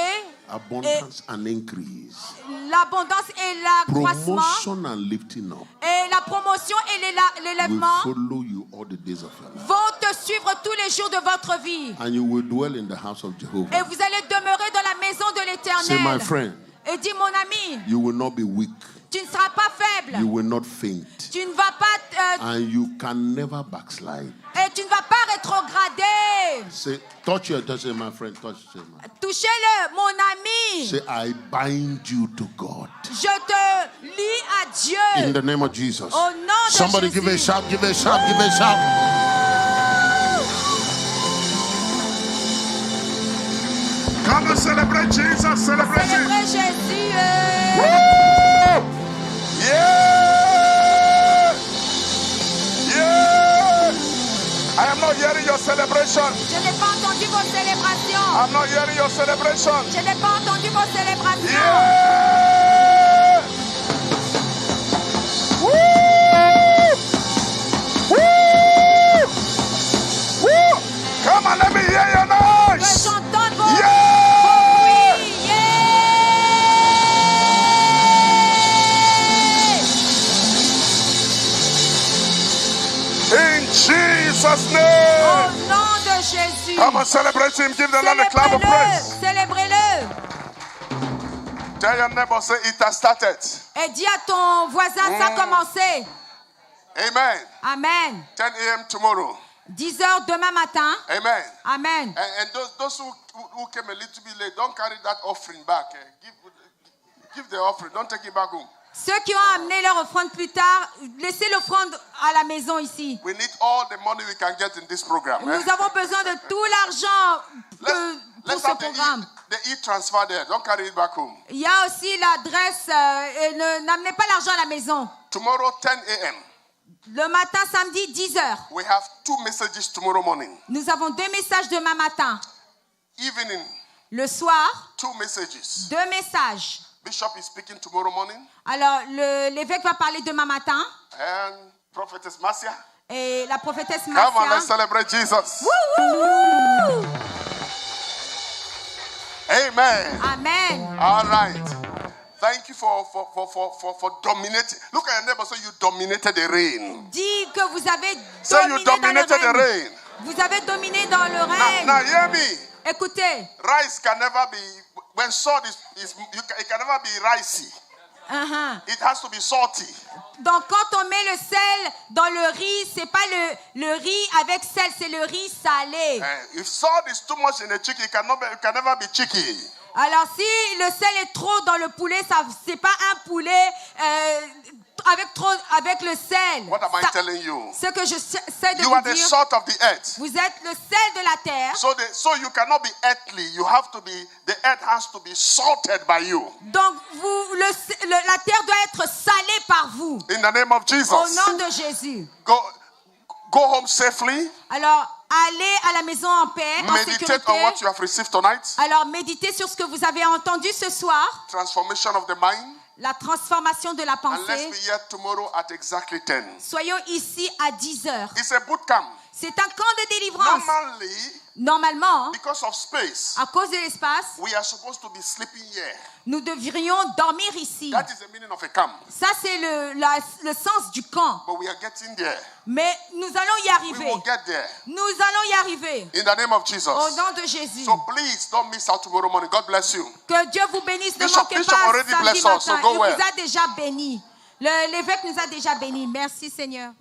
abundance and increase, l'abondance et l'accroissement, promotion and lifting up et la promotion et will l'élèvement follow you all the days of your life. vont te suivre tous les jours de votre vie. And you will dwell in the house of Et Jehovah. vous allez demeurer dans la maison de Say, my l'Éternel. friend, Et dis, mon ami, you will not be weak. tu ne seras pas faible. You will not faint. Tu ne vas pas And you can never backslide. et tu ne vas pas rétrograder. Say, touch it, my friend. Touch it, man. Touchez-le, mon ami. Say, I bind you to God. Je te lie à Dieu. In the name of Jesus. Au nom de Somebody Jésus. give a shout, give a shout, give a shout. Come on, celebrate Jesus, celebrate Him. Célébrez Jésus. Yeah! Yeah! I am not hearing your celebration. Je n'ai pas entendu vos célébrations. I'm not hearing your celebration. Je n'ai pas entendu vos célébrations. Yeah! Woo! Woo! Woo! Come on, let me hear your Que noise. j'entende vos Yeah! oui. Yeah! In Jesus' Au name. nom de Jésus. Come on, celebrate Him. Give the Lord a clap of praise. Célébrez-le. Tell your neighbor, say it has started. Et dis à ton voisin, ça a commencé. Amen. Amen. 10 a.m. tomorrow. 10 heures demain matin. Amen. Amen. And those who came a little bit late, don't carry that offering back. Give the offering. Don't take it back home. Ceux qui ont amené leur offrande plus tard, laissez l'offrande à la maison ici. We need all the money we can get in this program. Nous avons besoin de tout l'argent pour Let's ce have programme. the e-transfer there. Don't carry it back home. Il y a aussi l'adresse. N'amenez pas l'argent à la maison. Tomorrow, 10 a.m. Le matin, samedi, 10 heures. We have 2 messages tomorrow morning. Nous avons 2 messages demain matin. Evening, Le soir, 2 messages. 2 messages. Bishop is speaking tomorrow morning. Alors, l'évêque va parler demain matin. And Prophetess Marcia. Et la prophétesse Come on, let's Marcia. celebrate Jesus. Wouhou! Amen. Amen. All right. Thank you for dominating. Look at your neighbor. So you dominated the rain. Dis que vous avez Say you dominé dans dominated the le règne. rain. Vous avez dominé dans le Now règne. hear me. Écoutez. Rice can never be, when salt it can never be ricey. It has to be salty. Donc quand on met le sel dans le riz, c'est pas le riz avec sel, c'est le riz salé. If salt is too much in a chicken, it can never be chicken. Alors si le sel est trop dans le poulet, ça c'est pas un poulet avec le sel. What am I telling you? Ce que je sais de You vous are the dire, salt of the earth. vous êtes le sel de la terre. So you cannot be earthly. You have to be, the earth has to be salted by you. Donc la terre doit être salée par vous. In the name of Jesus. Au nom de Jésus. Go home safely. Alors allez à la maison en paix, en Meditate sécurité. on what you have received tonight. Alors méditez sur ce que vous avez entendu ce soir. Transformation of the mind. La transformation de la And let's pensée. be here tomorrow at exactly 10. Soyons ici à 10 heures. It's a boot camp. C'est un camp de délivrance. Normalement, Because of space, à cause de l'espace, we are supposed to be sleeping here. nous devrions dormir ici. That is the meaning of a camp. Ça, c'est le sens du camp. But we are getting there. Mais nous allons y We arriver. will get there. Nous allons y arriver. In the name of Jesus. Au nom de Jésus. So please don't miss out tomorrow morning. God bless you. Que Dieu vous bénisse. Ne Bishop manquez pas already samedi blessed us, so matin. go Il well. vous a déjà béni. L'évêque nous a déjà bénis. Merci Seigneur.